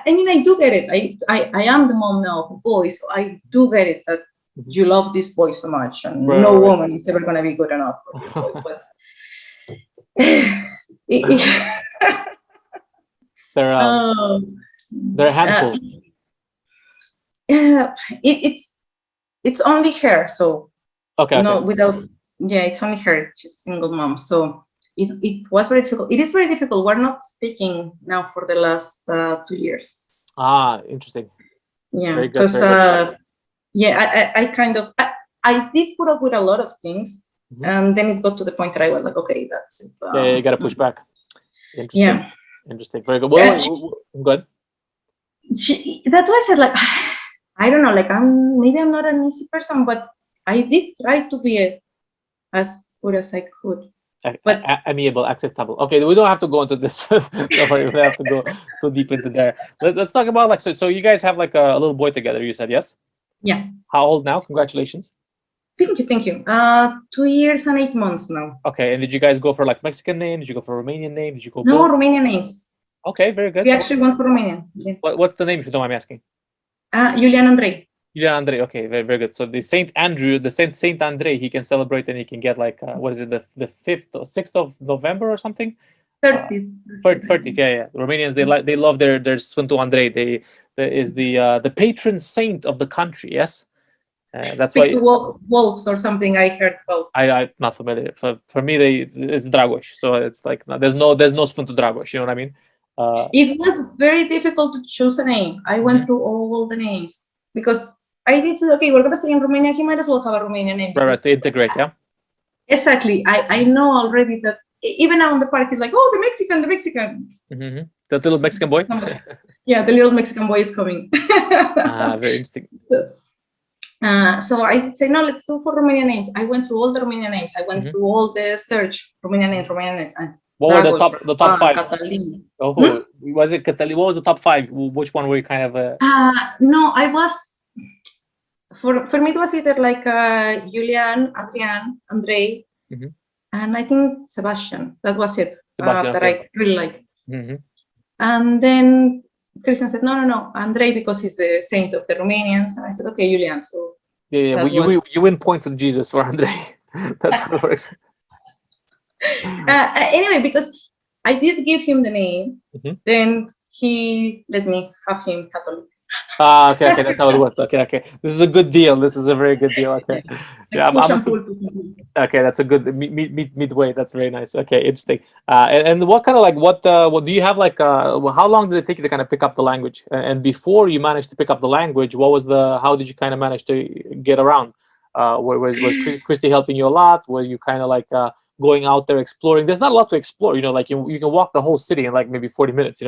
[SPEAKER 2] mean, I do get it. I am the mom now of a boy, so I do get it that you love this boy so much, and no woman is ever going to be good enough for your boy. But
[SPEAKER 1] they're a handful.
[SPEAKER 2] It's only her, so
[SPEAKER 1] okay.
[SPEAKER 2] It's only her. She's a single mom, so it was very difficult. It is very difficult. We're not speaking now for the last 2 years.
[SPEAKER 1] Interesting.
[SPEAKER 2] Yeah, because I kind of I did put up with a lot of things, and then it got to the point that I was like, okay, that's it.
[SPEAKER 1] You gotta push back. Interesting.
[SPEAKER 2] Yeah.
[SPEAKER 1] Interesting. Very good. Well, good.
[SPEAKER 2] That's why I said, like, I don't know, like I'm not an easy person, but I did try to be as good as I could. But
[SPEAKER 1] amiable, acceptable. Okay, we don't have to go into this. We don't have to go too deep into there. Let's talk about like so you guys have like a little boy together. You said yes.
[SPEAKER 2] Yeah.
[SPEAKER 1] How old now? Congratulations.
[SPEAKER 2] Thank you. 2 years and 8 months now.
[SPEAKER 1] Okay, and did you guys go for like Mexican name? Did you go for Romanian name? Did you go?
[SPEAKER 2] No, Romanian names.
[SPEAKER 1] Okay, very good.
[SPEAKER 2] We actually went to Romania. Yeah.
[SPEAKER 1] What's the name, if you don't mind me asking?
[SPEAKER 2] Julian Andrei.
[SPEAKER 1] Julian Andrei. Okay, very, very good. So the Saint Andrew, the Saint Andrei, he can celebrate and he can get like what is it, the 5th or 6th of November or something?
[SPEAKER 2] 30th.
[SPEAKER 1] 30th, yeah. The Romanians, they love their Sfântul Andrei. They is the patron saint of the country. Yes, that's
[SPEAKER 2] Speak
[SPEAKER 1] why.
[SPEAKER 2] to wolves or something I heard about.
[SPEAKER 1] I'm not familiar. For me, it's Dragos. So it's like there's no Sfântul Dragos. You know what I mean?
[SPEAKER 2] It was very difficult to choose a name. I went through all the names because I did say, okay, we're gonna stay in Romania. He might as well have a Romanian name.
[SPEAKER 1] Right, to integrate, yeah.
[SPEAKER 2] Exactly. I know already that even now in the park, he's like, oh, the Mexican.
[SPEAKER 1] Mm-hmm. The little Mexican boy.
[SPEAKER 2] Yeah, the little Mexican boy is coming.
[SPEAKER 1] Very interesting.
[SPEAKER 2] So I did say, no, let's do for Romanian names. I went through all the Romanian names. I went through all the search Romanian names.
[SPEAKER 1] What were the top 5?
[SPEAKER 2] Catalin.
[SPEAKER 1] Oh, was it Catalin? What was the top 5? Which one were you kind of?
[SPEAKER 2] No, I was. For me, it was either like Julian, Adrian, Andrei, and I think Sebastian. That was it.
[SPEAKER 1] Sebastian,
[SPEAKER 2] that I really liked.
[SPEAKER 1] Mm-hmm.
[SPEAKER 2] And then Christian said, no, Andrei, because he's the saint of the Romanians. And I said, okay, Julian. So
[SPEAKER 1] yeah. You win points with Jesus for Andrei. That's how it works.
[SPEAKER 2] Anyway, because I did give him the name, then he let me have him Catholic.
[SPEAKER 1] Okay, that's how it worked. Okay. This is a good deal. This is a very good deal. Okay. Yeah, okay, that's a good midway. That's very nice. Okay, interesting. And what kind of like what do you have like how long did it take you to kind of pick up the language? And before you managed to pick up the language, how did you kind of manage to get around? Was Christy helping you a lot? Were you kind of like going out there exploring? There's not a lot to explore, like you can walk the whole city in like maybe 40 minutes,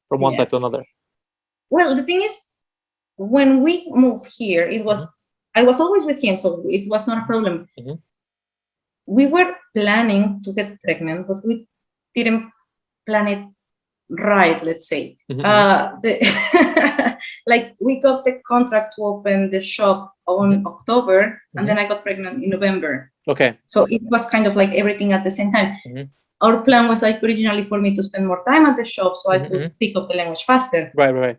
[SPEAKER 1] from one side to another.
[SPEAKER 2] Well, the thing is, when we moved here, I was always with him, so it was not a problem. We were planning to get pregnant, but we didn't plan it right, let's say. Like we got the contract to open the shop on October, and then I got pregnant in November.
[SPEAKER 1] Okay.
[SPEAKER 2] So it was kind of like everything at the same time. Our plan was like originally for me to spend more time at the shop so I could pick up the language faster.
[SPEAKER 1] Right.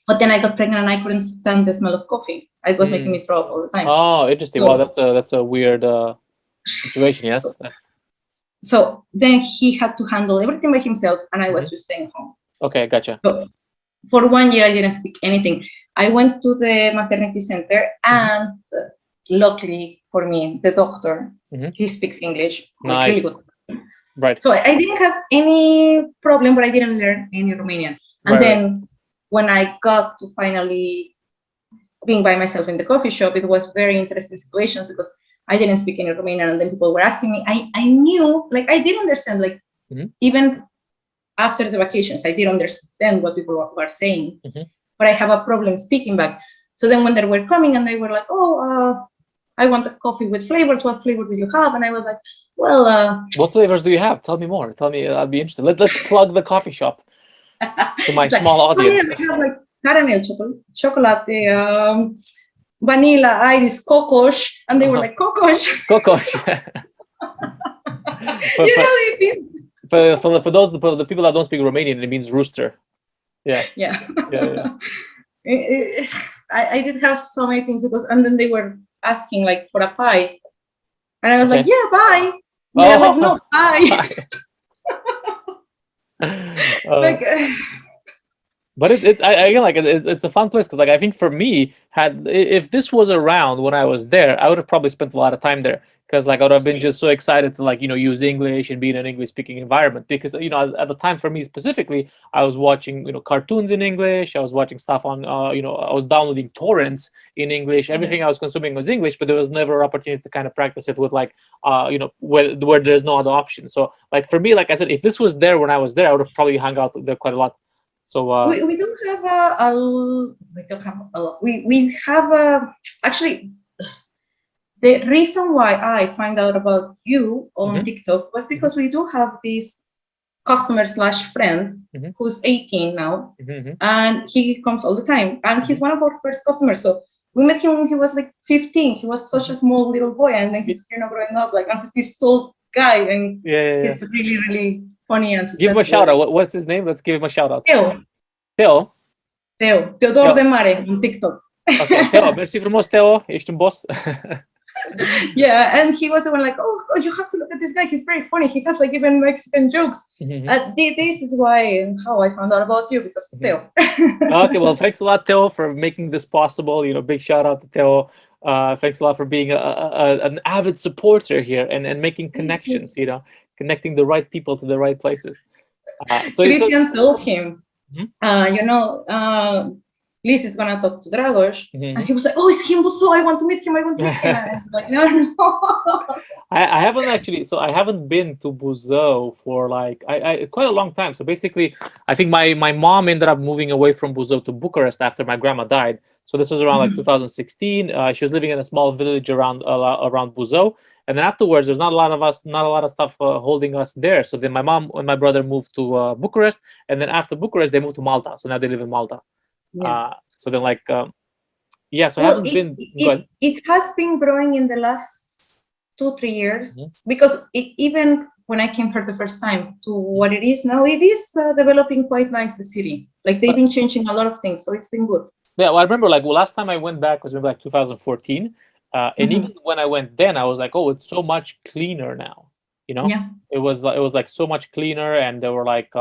[SPEAKER 2] But then I got pregnant and I couldn't stand the smell of coffee. It was making me throw up all the time.
[SPEAKER 1] Oh, interesting. So, wow, that's a weird situation. Yes.
[SPEAKER 2] So then he had to handle everything by himself, and I was just staying home.
[SPEAKER 1] Okay, gotcha.
[SPEAKER 2] So for 1 year, I didn't speak anything. I went to the maternity center, and luckily for me, the doctor, he speaks English.
[SPEAKER 1] Nice.
[SPEAKER 2] Really good.
[SPEAKER 1] Right.
[SPEAKER 2] So I didn't have any problem, but I didn't learn any Romanian. And then when I got to finally being by myself in the coffee shop, it was very interesting situation because I didn't speak any Romanian, and then people were asking me. I knew, like, I did understand, like, even after the vacations, I did understand what people were saying, but I have a problem speaking back. So then when they were coming and they were like, oh, I want a coffee with flavors. What flavor do you have? And I was like, well,
[SPEAKER 1] what flavors do you have? Tell me more. Tell me, I'd be interested. Let's plug the coffee shop to my small audience.
[SPEAKER 2] We have like caramel, chocolate, vanilla, iris, kokosh, and they were like, kokosh.
[SPEAKER 1] For those the people that don't speak Romanian, it means rooster. Yeah.
[SPEAKER 2] I did have so many things and then they were asking like for a pie, and I was like, yeah, bye. They're like, no, bye.
[SPEAKER 1] But it's a fun place because, like, I think for me, if this was around when I was there, I would have probably spent a lot of time there because, like, I would have been just so excited to, like, use English and be in an English speaking environment because, at the time for me specifically, I was watching, cartoons in English. I was watching stuff on, I was downloading torrents in English. Everything I was consuming was English, but there was never an opportunity to kind of practice it with, like, where there's no other option. So, like, for me, like I said, if this was there when I was there, I would have probably hung out there quite a lot. So
[SPEAKER 2] we don't have a lot. We have actually the reason why I find out about you on TikTok was because we do have this customer / friend who's 18 now, and he comes all the time, and he's one of our first customers. So we met him when he was like 15. He was such a small little boy, and then he's growing up like, and he's this tall guy, and he's really, really funny and
[SPEAKER 1] Give him a
[SPEAKER 2] successful.
[SPEAKER 1] shout out. What's his name? Let's give him a shout out.
[SPEAKER 2] Theo.
[SPEAKER 1] Theo.
[SPEAKER 2] Teodor de Mare on TikTok.
[SPEAKER 1] Okay, Theo, mersi frumos, Theo. Ești un boss.
[SPEAKER 2] Yeah, and he was the one like, oh, you have to look at this guy. He's very funny. He has like even Mexican jokes. This is why and how I found out about you, because of Theo.
[SPEAKER 1] Okay, well, thanks a lot, Theo, for making this possible. Big shout out to Theo. Thanks a lot for being an avid supporter here and making connections. Connecting the right people to the right places.
[SPEAKER 2] Christian told him, Liz is gonna talk to Dragos, and he was like, "Oh, it's him Buzau. I want to meet him. I want to meet him." And I was like, no.
[SPEAKER 1] I haven't actually. So I haven't been to Buzau for like quite a long time. So basically, I think my mom ended up moving away from Buzau to Bucharest after my grandma died. So this was around like 2016. She was living in a small village around Buzau, and then afterwards, there's not a lot of stuff holding us there. So then my mom and my brother moved to Bucharest, and then after Bucharest, they moved to Malta. So now they live in Malta.
[SPEAKER 2] Yeah.
[SPEAKER 1] So then so I haven't been.
[SPEAKER 2] It has been growing in the last 2-3 years, because even when I came here the first time to what it is now, it is developing quite nice, the city. Like they've been changing a lot of things, so it's been good.
[SPEAKER 1] Yeah, well, I remember last time I went back was maybe like 2014, and even when I went then, I was like, oh, it's so much cleaner now.
[SPEAKER 2] Yeah.
[SPEAKER 1] It was like so much cleaner, and they were like.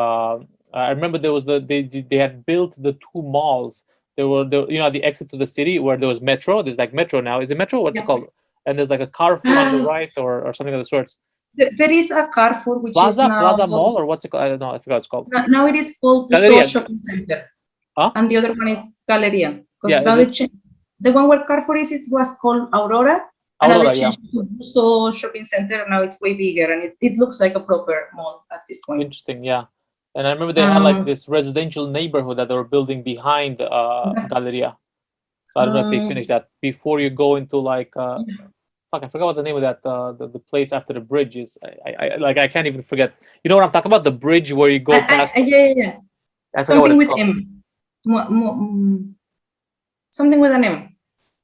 [SPEAKER 1] I remember there was they had built the 2 malls. There were at the exit to the city where there was metro. There's like metro now. Is it metro? What's it called? And there's like a Carrefour on the right or something of the sorts.
[SPEAKER 2] There is a Carrefour which is now
[SPEAKER 1] Plaza Mall, or what's it called? I don't know. I forgot what it's called.
[SPEAKER 2] Now it is called Buzau Shopping Center, and the other one is Galleria. Because now the one where Carrefour is, it was called Aurora. And now they changed to Buzau Shopping Center. Now it's way bigger, and it looks like a proper mall at this point.
[SPEAKER 1] Interesting, yeah. And I remember they had like this residential neighborhood that they were building behind Galleria. So I don't know if they finished that before you go into like fuck, I forgot what the name of that the place after the bridge is. I can't even forget. You know what I'm talking about? The bridge where you go past.
[SPEAKER 2] Yeah. Something with M. Something with an M.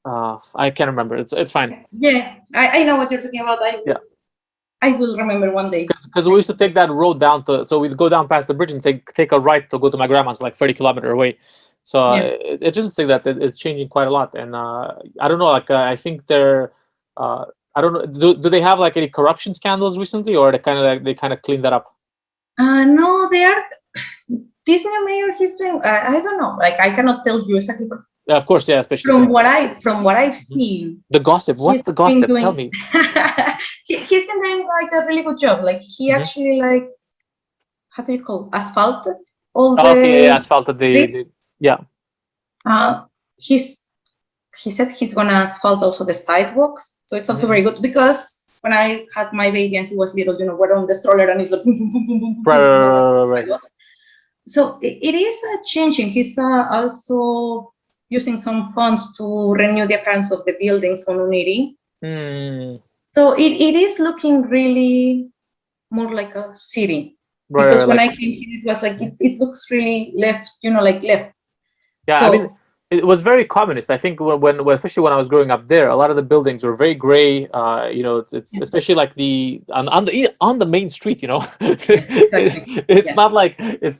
[SPEAKER 1] I can't remember. It's fine.
[SPEAKER 2] Yeah, I know what you're talking about. I will remember one day.
[SPEAKER 1] Because we used to take that road down so we'd go down past the bridge and take a right to go to my grandma's, like 30 kilometers away. So it's interesting that it's changing quite a lot. And I don't know, I think they're I don't know, do they have like any corruption scandals recently, or they kind of clean that up?
[SPEAKER 2] No, they are. This new mayor, he's doing. I don't know. Like I cannot tell you exactly.
[SPEAKER 1] Yeah, of course, yeah, especially
[SPEAKER 2] from what I've seen.
[SPEAKER 1] The gossip. What's the gossip? Tell me.
[SPEAKER 2] He's been doing like a really good job. Like he actually like, how do you call it? Asphalted all the.
[SPEAKER 1] Asphalted yeah.
[SPEAKER 2] He said he's gonna asphalt also the sidewalks, so it's also very good, because when I had my baby and he was little, we're on the stroller and it's like boom, boom, boom, boom, boom,
[SPEAKER 1] right.
[SPEAKER 2] So it is changing. He's also using some funds to renew the appearance of the buildings on Uniri. So it is looking really more like a city. Because when I came here, it was like, it looks really left, left.
[SPEAKER 1] Yeah, so, I mean, it was very communist. I think when especially when I was growing up there, a lot of the buildings were very gray. It's especially like on the main street. It's not like it's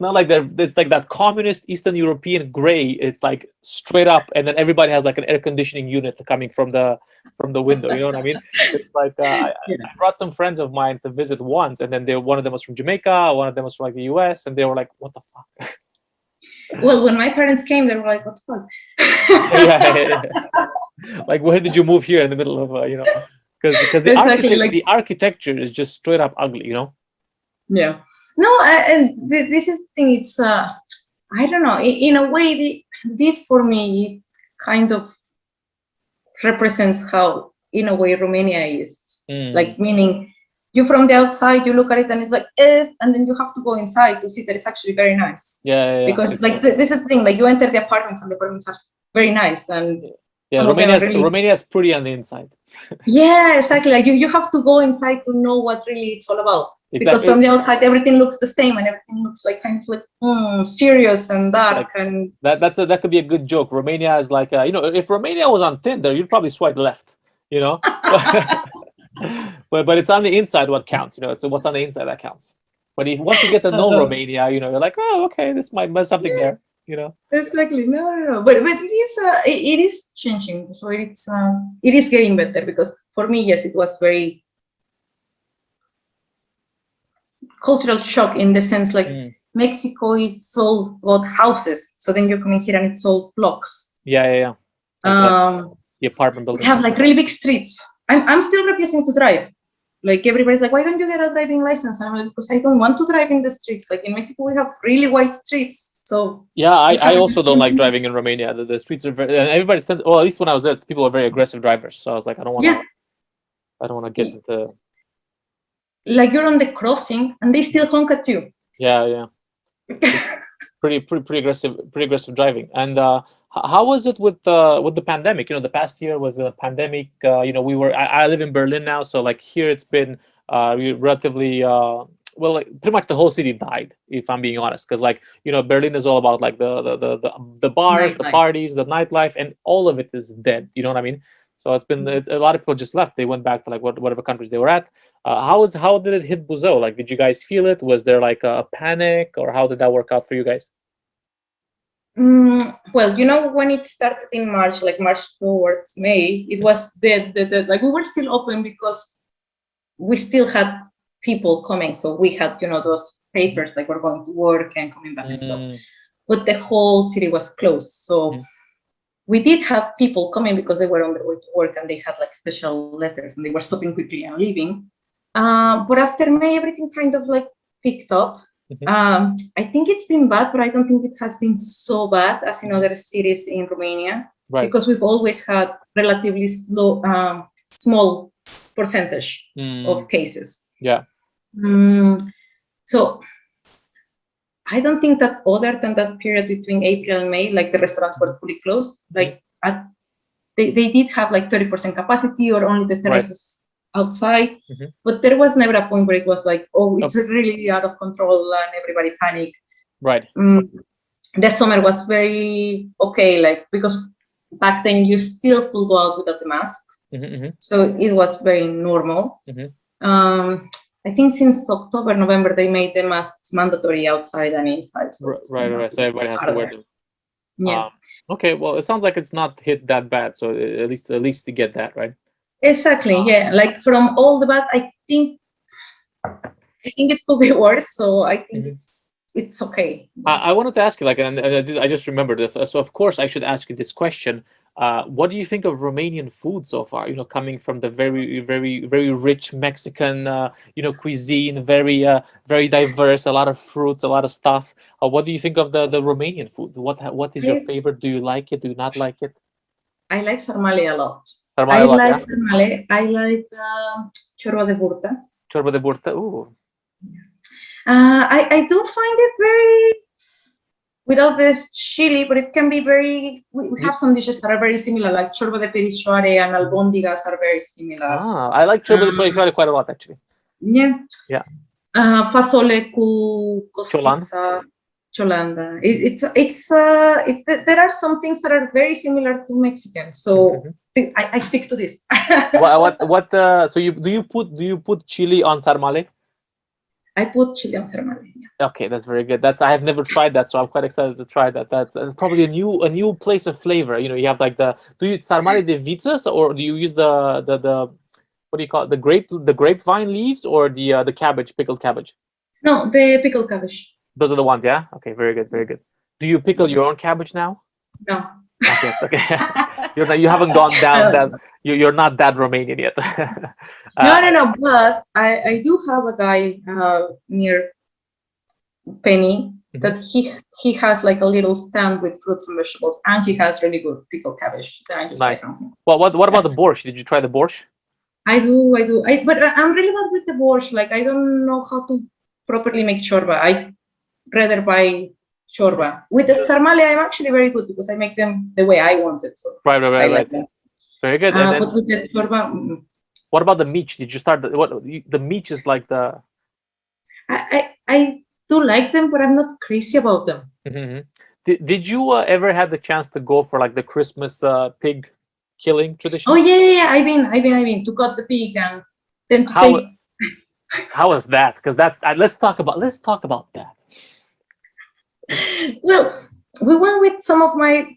[SPEAKER 1] like that communist Eastern European gray. It's like straight up, and then everybody has like an air conditioning unit coming from the window. You know what I mean? It's like I brought some friends of mine to visit once, and then one of them was from Jamaica, one of them was from like the US, and they were like, "What the fuck."
[SPEAKER 2] Well, when my parents came, they were like, "What the fuck?"
[SPEAKER 1] Yeah. Like, where did you move here in the middle of because the architecture is just straight up ugly,
[SPEAKER 2] Yeah. No, and this is the thing. It's I don't know. In a way, this for me it kind of represents how, in a way, Romania is. Like, meaning, you from the outside, you look at it and it's like, and then you have to go inside to see that it's actually very nice.
[SPEAKER 1] Yeah.
[SPEAKER 2] Because like this is the thing, like you enter the apartments and the apartments are very nice, and
[SPEAKER 1] Romania is pretty on the inside.
[SPEAKER 2] Yeah, exactly. Like you have to go inside to know what really it's all about. Exactly. Because from the outside everything looks the same and everything looks like kind of like serious and dark, and
[SPEAKER 1] that could be a good joke. Romania is like if Romania was on Tinder, you'd probably swipe left. But it's on the inside what counts. It's what's on the inside that counts. But if once you get to know
[SPEAKER 2] Uh,
[SPEAKER 1] Romania, you know, you're like, oh, okay, this might be something
[SPEAKER 2] yeah,
[SPEAKER 1] there. You know.
[SPEAKER 2] exactly. No, no, no. But it is changing. So it is getting better because for me, yes, it was very cultural shock in the sense like
[SPEAKER 1] Mm.
[SPEAKER 2] Mexico, it's all about houses. So then you're coming here and it's all blocks.
[SPEAKER 1] Yeah, yeah, yeah. Like the apartment
[SPEAKER 2] We
[SPEAKER 1] buildings.
[SPEAKER 2] have like really big streets. I'm still refusing to drive. Like everybody's like, why don't you get a driving license? And I'm like, because I don't want to drive in the streets. Like in Mexico, we have really wide streets. So
[SPEAKER 1] Yeah,
[SPEAKER 2] we
[SPEAKER 1] I
[SPEAKER 2] have
[SPEAKER 1] also don't like driving in Romania. The streets are very, and everybody's well, at least when I was there, people are very aggressive drivers. So I was like,
[SPEAKER 2] yeah,
[SPEAKER 1] I don't want to get into.
[SPEAKER 2] like you're on the crossing and they still honk at you.
[SPEAKER 1] Yeah, yeah. Pretty aggressive driving. And how was it with the pandemic? You know, the past year was a pandemic. You know, I live in Berlin now, so like here it's been relatively well, like pretty much the whole city died, if I'm being honest, because like you know, Berlin is all about like the bars, the
[SPEAKER 2] Nightlife.
[SPEAKER 1] parties, the nightlife, and all of it is dead. You know what I mean? So a lot of people just left. They went back to like whatever countries they were at. How did it hit Buzau? Like, did you guys feel it? Was there like a panic, or how did that work out for you guys?
[SPEAKER 2] Well, you know, when it started in March, like March towards May, it was the like we were still open because we still had people coming. So we had, you know, those papers like we're going to work and coming back and stuff. But the whole city was closed. So we did have people coming because they were on their way to work and they had like special letters and they were stopping quickly and leaving. But after May, everything kind of like picked up. I think it's been bad, but I don't think it has been so bad as in other cities in Romania,
[SPEAKER 1] Right.
[SPEAKER 2] because we've always had relatively small percentage of cases.
[SPEAKER 1] Yeah.
[SPEAKER 2] So I don't think that other than that period between April and May, like the restaurants were fully closed. Like they did have like 30% capacity or only the terraces outside, but there was never a point where it was like, oh, it's really out of control and everybody panicked.
[SPEAKER 1] Right.
[SPEAKER 2] The summer was very okay, like because back then you still could go out without the mask, so it was very normal. I think since October, November, they made the masks mandatory outside and inside. So
[SPEAKER 1] right. So everybody has to wear them.
[SPEAKER 2] Yeah.
[SPEAKER 1] Okay. Well, it sounds like it's not hit that bad. So at least to get that right.
[SPEAKER 2] Exactly. Yeah. Like from all the bad, I think it could be worse. So I think it's okay.
[SPEAKER 1] I wanted to ask you, like, and I just remembered. So of course I should ask you this question. What do you think of Romanian food so far? You know, coming from the very rich Mexican, you know, cuisine, very diverse, a lot of fruits, a lot of stuff. What do you think of the Romanian food? What is your favorite? Do you like it? Do you not like it?
[SPEAKER 2] I like sarmale a lot.
[SPEAKER 1] Sarmale a lot, yeah?
[SPEAKER 2] Sarmale. I like ciorba de burtă.
[SPEAKER 1] Ciorba de burtă. Ooh.
[SPEAKER 2] I do find it very without this chili, but it can be very. We have some dishes that are very similar, like ciorba de perișoare and albondigas are very similar.
[SPEAKER 1] I like ciorba de perișoare quite a lot, actually.
[SPEAKER 2] Yeah.
[SPEAKER 1] Yeah.
[SPEAKER 2] Fasole cu costița, ciolanda. There are some things that are very similar to Mexican, so I stick to this.
[SPEAKER 1] So do you put chili on sarmale?
[SPEAKER 2] I put chili on sarmale. Yeah.
[SPEAKER 1] Okay, that's very good. I have never tried that, so I'm quite excited to try that. That's probably a new place of flavor. You know, you have like do you sarmale de viță, or do you use the what do you call it, the grapevine leaves, or the cabbage, pickled cabbage?
[SPEAKER 2] No, the pickled cabbage.
[SPEAKER 1] Those are the ones, yeah. Okay, very good, very good. Do you pickle your own cabbage now?
[SPEAKER 2] No.
[SPEAKER 1] Okay. You haven't gone down that. You're not that Romanian yet.
[SPEAKER 2] No. But I do have a guy near Penny that he has like a little stand with fruits and vegetables, and he has really good pickled cabbage.
[SPEAKER 1] Nice. Well, what about the borscht? Did you try the borscht?
[SPEAKER 2] I do. But I'm really bad with the borscht. Like I don't know how to properly make ciorba. I rather buy ciorba. With the sarmale, I'm actually very good because I make them the way I want it. So
[SPEAKER 1] right. Very good.
[SPEAKER 2] But with the ciorba,
[SPEAKER 1] what about the meat? Did you start the meat is like the?
[SPEAKER 2] I do like them, but I'm not crazy about them.
[SPEAKER 1] Did you ever have the chance to go for like the Christmas pig killing tradition?
[SPEAKER 2] Oh yeah. I've been to cut the pig and then to take.
[SPEAKER 1] How was that? Because that's let's talk about that.
[SPEAKER 2] Well, we went with some of my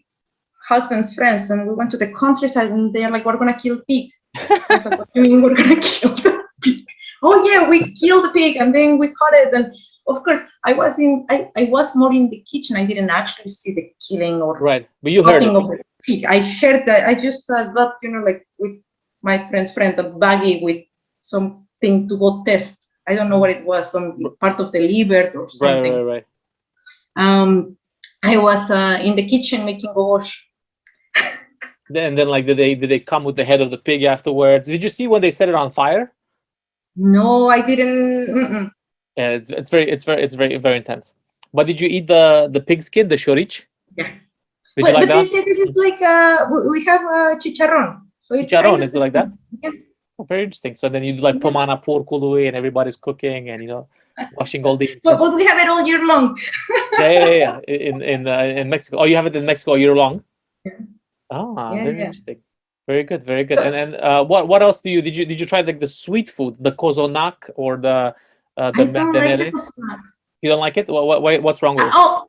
[SPEAKER 2] husband's friends, and we went to the countryside, and they're like, "We're gonna kill pig." I was like, "What do you mean we're gonna kill the pig?" Oh yeah, we killed the pig, and then we cut it. And of course, I was more in the kitchen. I didn't actually see the killing or
[SPEAKER 1] Right, but you heard it.
[SPEAKER 2] of the pig. I heard that. I just got, like with my friend's friend, a baggie with something to go test. I don't know what it was, some part of the liver or something.
[SPEAKER 1] Right.
[SPEAKER 2] I was in the kitchen making gosh.
[SPEAKER 1] And then, like, did they come with the head of the pig afterwards? Did you see when they set it on fire?
[SPEAKER 2] No, I didn't. Mm-mm.
[SPEAKER 1] Yeah, it's very intense. But did you eat the pig skin, the chorizo?
[SPEAKER 2] Yeah.
[SPEAKER 1] Did you like
[SPEAKER 2] but
[SPEAKER 1] that?
[SPEAKER 2] they say this is like we have chicharron. So it's
[SPEAKER 1] Chicharron,
[SPEAKER 2] kind of
[SPEAKER 1] is it like that?
[SPEAKER 2] Yeah.
[SPEAKER 1] Oh, very interesting. So then you do like pomana porcului, and everybody's cooking and washing all the.
[SPEAKER 2] But we have it all year long.
[SPEAKER 1] Yeah. In Mexico. Oh, you have it in Mexico all year long.
[SPEAKER 2] Yeah.
[SPEAKER 1] Ah,
[SPEAKER 2] Yeah,
[SPEAKER 1] very
[SPEAKER 2] yeah.
[SPEAKER 1] interesting. Very good. And what else did you try, like the sweet food, the cozonac or the
[SPEAKER 2] I don't like
[SPEAKER 1] merdenele?
[SPEAKER 2] the coconut.
[SPEAKER 1] You don't like it? What's wrong with it?
[SPEAKER 2] Oh,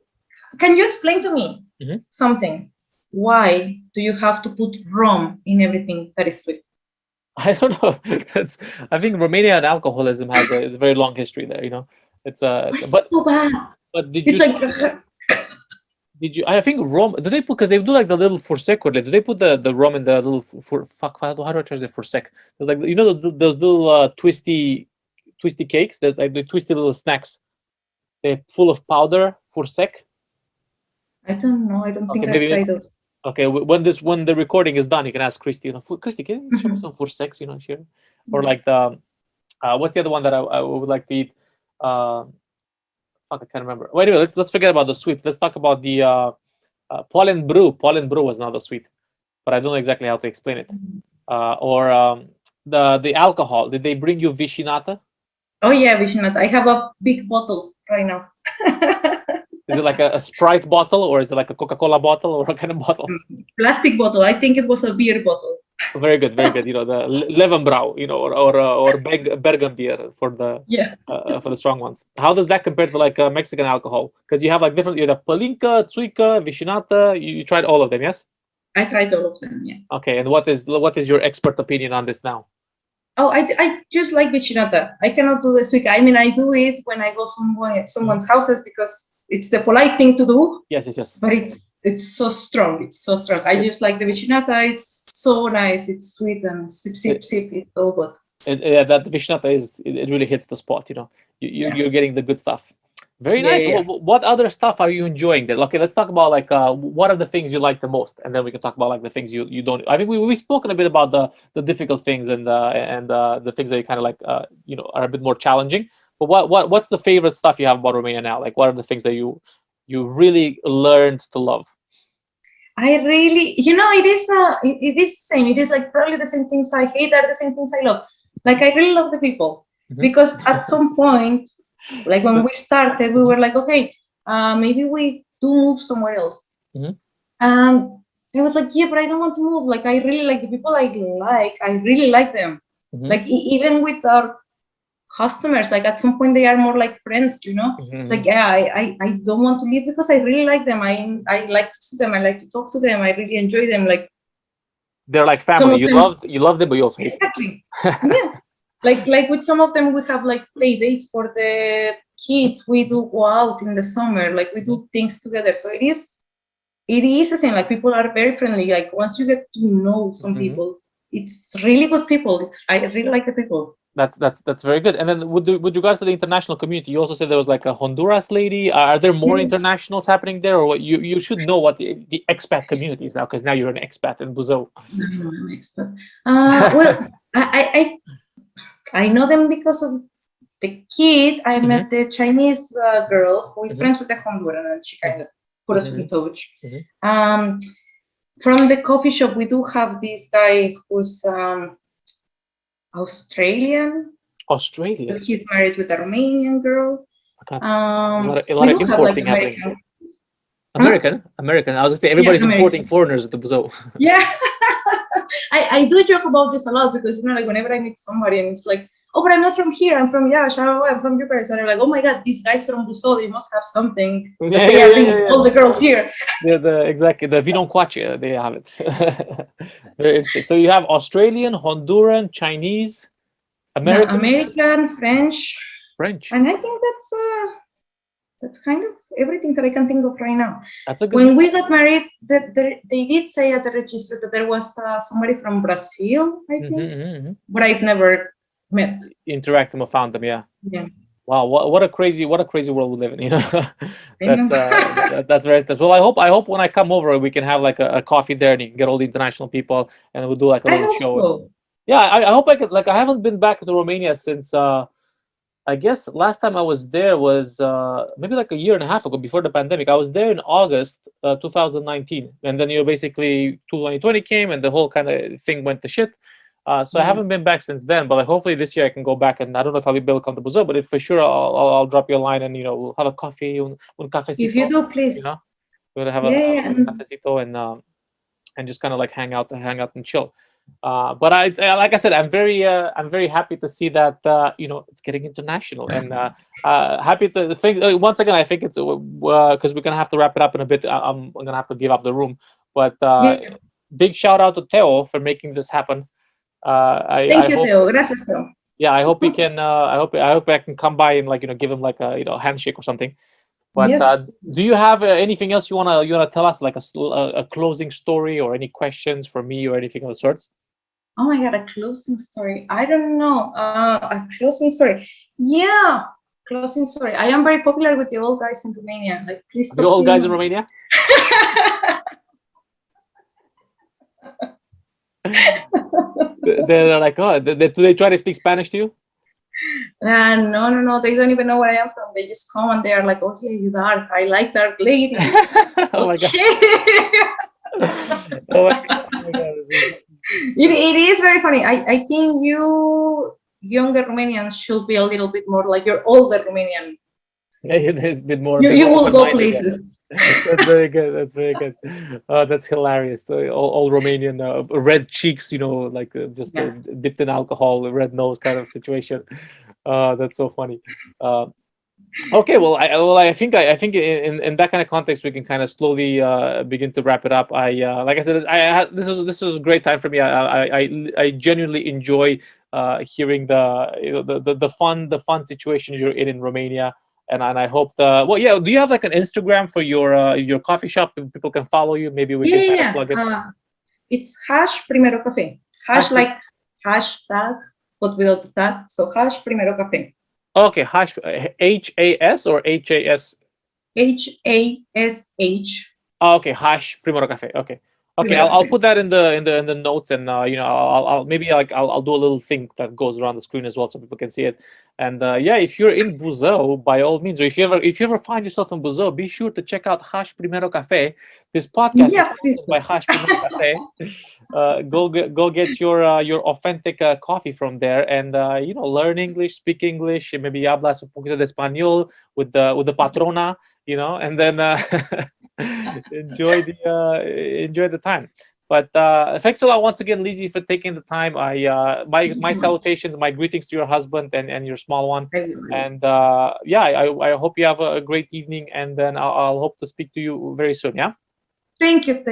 [SPEAKER 2] can you explain to me
[SPEAKER 1] Mhm.
[SPEAKER 2] something? Why do you have to put rum in everything that is sweet?
[SPEAKER 1] I don't know. I think Romania and alcoholism is a very long history there. It's
[SPEAKER 2] It's so bad.
[SPEAKER 1] but did
[SPEAKER 2] It's
[SPEAKER 1] you
[SPEAKER 2] like
[SPEAKER 1] did you? I think rum. Do they put, because they do like the little forsec with it? Do they put the rum in the little fuck? How do I translate forsec? There's like those little twisty cakes that like the twisty little snacks. They're full of powder forsec.
[SPEAKER 2] I don't know. I don't think
[SPEAKER 1] maybe-
[SPEAKER 2] I've tried those.
[SPEAKER 1] Okay, when the recording is done, you can ask Christy. Christy, can you show me some forsecs? Here, or like the what's the other one that I would like to eat? Fuck, I can't remember. Well, anyway, let's forget about the sweets. Let's talk about the pollen brew. Pollen brew was another sweet, but I don't know exactly how to explain it. Or the alcohol. Did they bring you vichinata?
[SPEAKER 2] Oh yeah, Vishnat. I have a big bottle right now.
[SPEAKER 1] Is it like a Sprite bottle, or is it like a Coca-Cola bottle, or what kind of bottle?
[SPEAKER 2] Plastic bottle. I think it was a beer bottle.
[SPEAKER 1] Very good, very good. The Levenbrau, or Bergen beer for the
[SPEAKER 2] Yeah.
[SPEAKER 1] for the strong ones. How does that compare to like Mexican alcohol? Because you have like different. You have Palinka, Tsuika, Vichinata. You tried all of them, yes?
[SPEAKER 2] I tried all of them. Yeah.
[SPEAKER 1] Okay, and what is your expert opinion on this now?
[SPEAKER 2] Oh, I just like Vichinata. I cannot do the sweet. I mean, I do it when I go someone's houses because it's the polite thing to do.
[SPEAKER 1] Yes.
[SPEAKER 2] But it's so strong. It's so strong. I just like the Vichinata. It's so nice. It's sweet and sip. It's so good.
[SPEAKER 1] That Vichinata it really hits the spot. You're getting the good stuff. Very nice.
[SPEAKER 2] Yeah.
[SPEAKER 1] What other stuff are you enjoying there? Okay, let's talk about like what are the things you like the most, and then we can talk about like the things you don't. I think we've spoken a bit about the difficult things and the things that you kind of like are a bit more challenging. But what's the favorite stuff you have about Romania now? Like, what are the things that you really learned to love?
[SPEAKER 2] I really, it is the same. It is like probably the same things I hate are the same things I love. Like I really love the people because at some point, like when we started, we were like, okay, maybe we do move somewhere else. And I was like, yeah, but I don't want to move. Like I really like the people I really like them. Like even with our customers, like at some point they are more like friends, like yeah, I don't want to leave because I really like them. I like to see them. I like to talk to them. I really enjoy them. Like
[SPEAKER 1] they're like family. You love them, but you also hate them.
[SPEAKER 2] Exactly. Yeah. Like with some of them, we have like play dates for the kids. We do go out in the summer. Like we do things together. So it is the same. Like people are very friendly. Like once you get to know some people, it's really good people. I really like the people.
[SPEAKER 1] That's very good. And then with regards to the international community, you also said there was like a Honduras lady. Are there more internationals happening there, or what? You should know what the expat community is now, because now you're an expat in Buzau.
[SPEAKER 2] I'm an expat. Well, I know them because of the kid. I met the Chinese girl who is friends with the Honduran, and she kind of put us in touch. From the coffee shop, we do have this guy who's Australian. He's married with a Romanian girl.
[SPEAKER 1] A lot of importing happening. American. I was gonna say everybody's importing foreigners to Buzau.
[SPEAKER 2] Yeah, I do joke about this a lot because like whenever I meet somebody and it's like, oh, but I'm not from here. I'm from Yash. Oh, I'm from Bucharest. And I'm like, oh my God, these guys from Buzau, they must have something that they are bringing all the girls here.
[SPEAKER 1] Exactly the Vinon Quache, they have it. Very interesting. So you have Australian, Honduran, Chinese, American,
[SPEAKER 2] American,
[SPEAKER 1] French.
[SPEAKER 2] and I think that's kind of everything that I can think of right now.
[SPEAKER 1] That's a good.
[SPEAKER 2] When we got married, they did say at the register that there was somebody from Brazil, I think, but I've never met.
[SPEAKER 1] Interact them or found them, yeah.
[SPEAKER 2] Yeah.
[SPEAKER 1] Wow, what a crazy world we live in, you know. That's very well. I hope when I come over we can have like a coffee there and you can get all the international people and we'll do like a little show.
[SPEAKER 2] So.
[SPEAKER 1] Yeah, I hope I could. Like, I haven't been back to Romania since I guess last time I was there was maybe like a year and a half ago, before the pandemic. I was there in August 2019, and then basically 2020 came and the whole kind of thing went to shit. So I haven't been back since then, but like hopefully this year I can go back, and I don't know if I'll be able to come to Buzau, but if for sure I'll drop you a line and we'll have a coffee, un cafecito.
[SPEAKER 2] If you do, please.
[SPEAKER 1] We'll have a cafecito and just kind of like hang out and chill. But like I said, I'm very happy to see that it's getting international, and happy to think once again. I think it's because we're gonna have to wrap it up in a bit. I'm gonna have to give up the room, but big shout out to Theo for making this happen.
[SPEAKER 2] Thank you, Theo. Gracias, Theo.
[SPEAKER 1] Yeah, I hope we can. I hope I can come by and give him like a handshake or something. But
[SPEAKER 2] yes.
[SPEAKER 1] Do you have anything else you wanna tell us, like a closing story or any questions for me or anything of the sorts?
[SPEAKER 2] Oh my God, a closing story. I don't know. A closing story. Yeah, closing story. I am very popular with the old guys in Romania. Like, please stop.
[SPEAKER 1] The old guys in Romania? They're like, oh, do they try to speak Spanish to you?
[SPEAKER 2] No. They don't even know where I am from. They just come and they are like, oh, yeah, you dark. I like dark ladies.
[SPEAKER 1] Oh my God. Oh my God.
[SPEAKER 2] It is very funny. I think you younger Romanians should be a little bit more like your older Romanian.
[SPEAKER 1] There's a bit more.
[SPEAKER 2] You will go places.
[SPEAKER 1] That's very good. That's very good. That's hilarious. All Romanian red cheeks, like just dipped in alcohol, red nose kind of situation. That's so funny. Okay, well, I think in that kind of context we can kind of slowly begin to wrap it up. Like I said, this is a great time for me. I genuinely enjoy hearing the fun situation you're in Romania, and I hope do you have like an Instagram for your coffee shop? People can follow you. Maybe we can kind of plug it.
[SPEAKER 2] It's hash primero café. Hash like hashtag, but without the tag. So hash primero café.
[SPEAKER 1] Okay, hash HAS or HAS?
[SPEAKER 2] HASH.
[SPEAKER 1] Oh, okay, hash primero café. Okay. Okay, I'll put that in the notes, and I'll maybe I'll do a little thing that goes around the screen as well, so people can see it. And if you're in Buzau, by all means, or if you ever find yourself in Buzau, be sure to check out Hash Primero Café. This podcast is sponsored by Hash Primero Café. Go get your authentic coffee from there, and learn English, speak English, and maybe hablas un poquito de español with the patrona, and then enjoy the time. But thanks a lot once again, Lizi, for taking the time. My salutations, my greetings to your husband and your small one. And I hope you have a great evening, and then I'll hope to speak to you very soon. Yeah.
[SPEAKER 2] Thank you.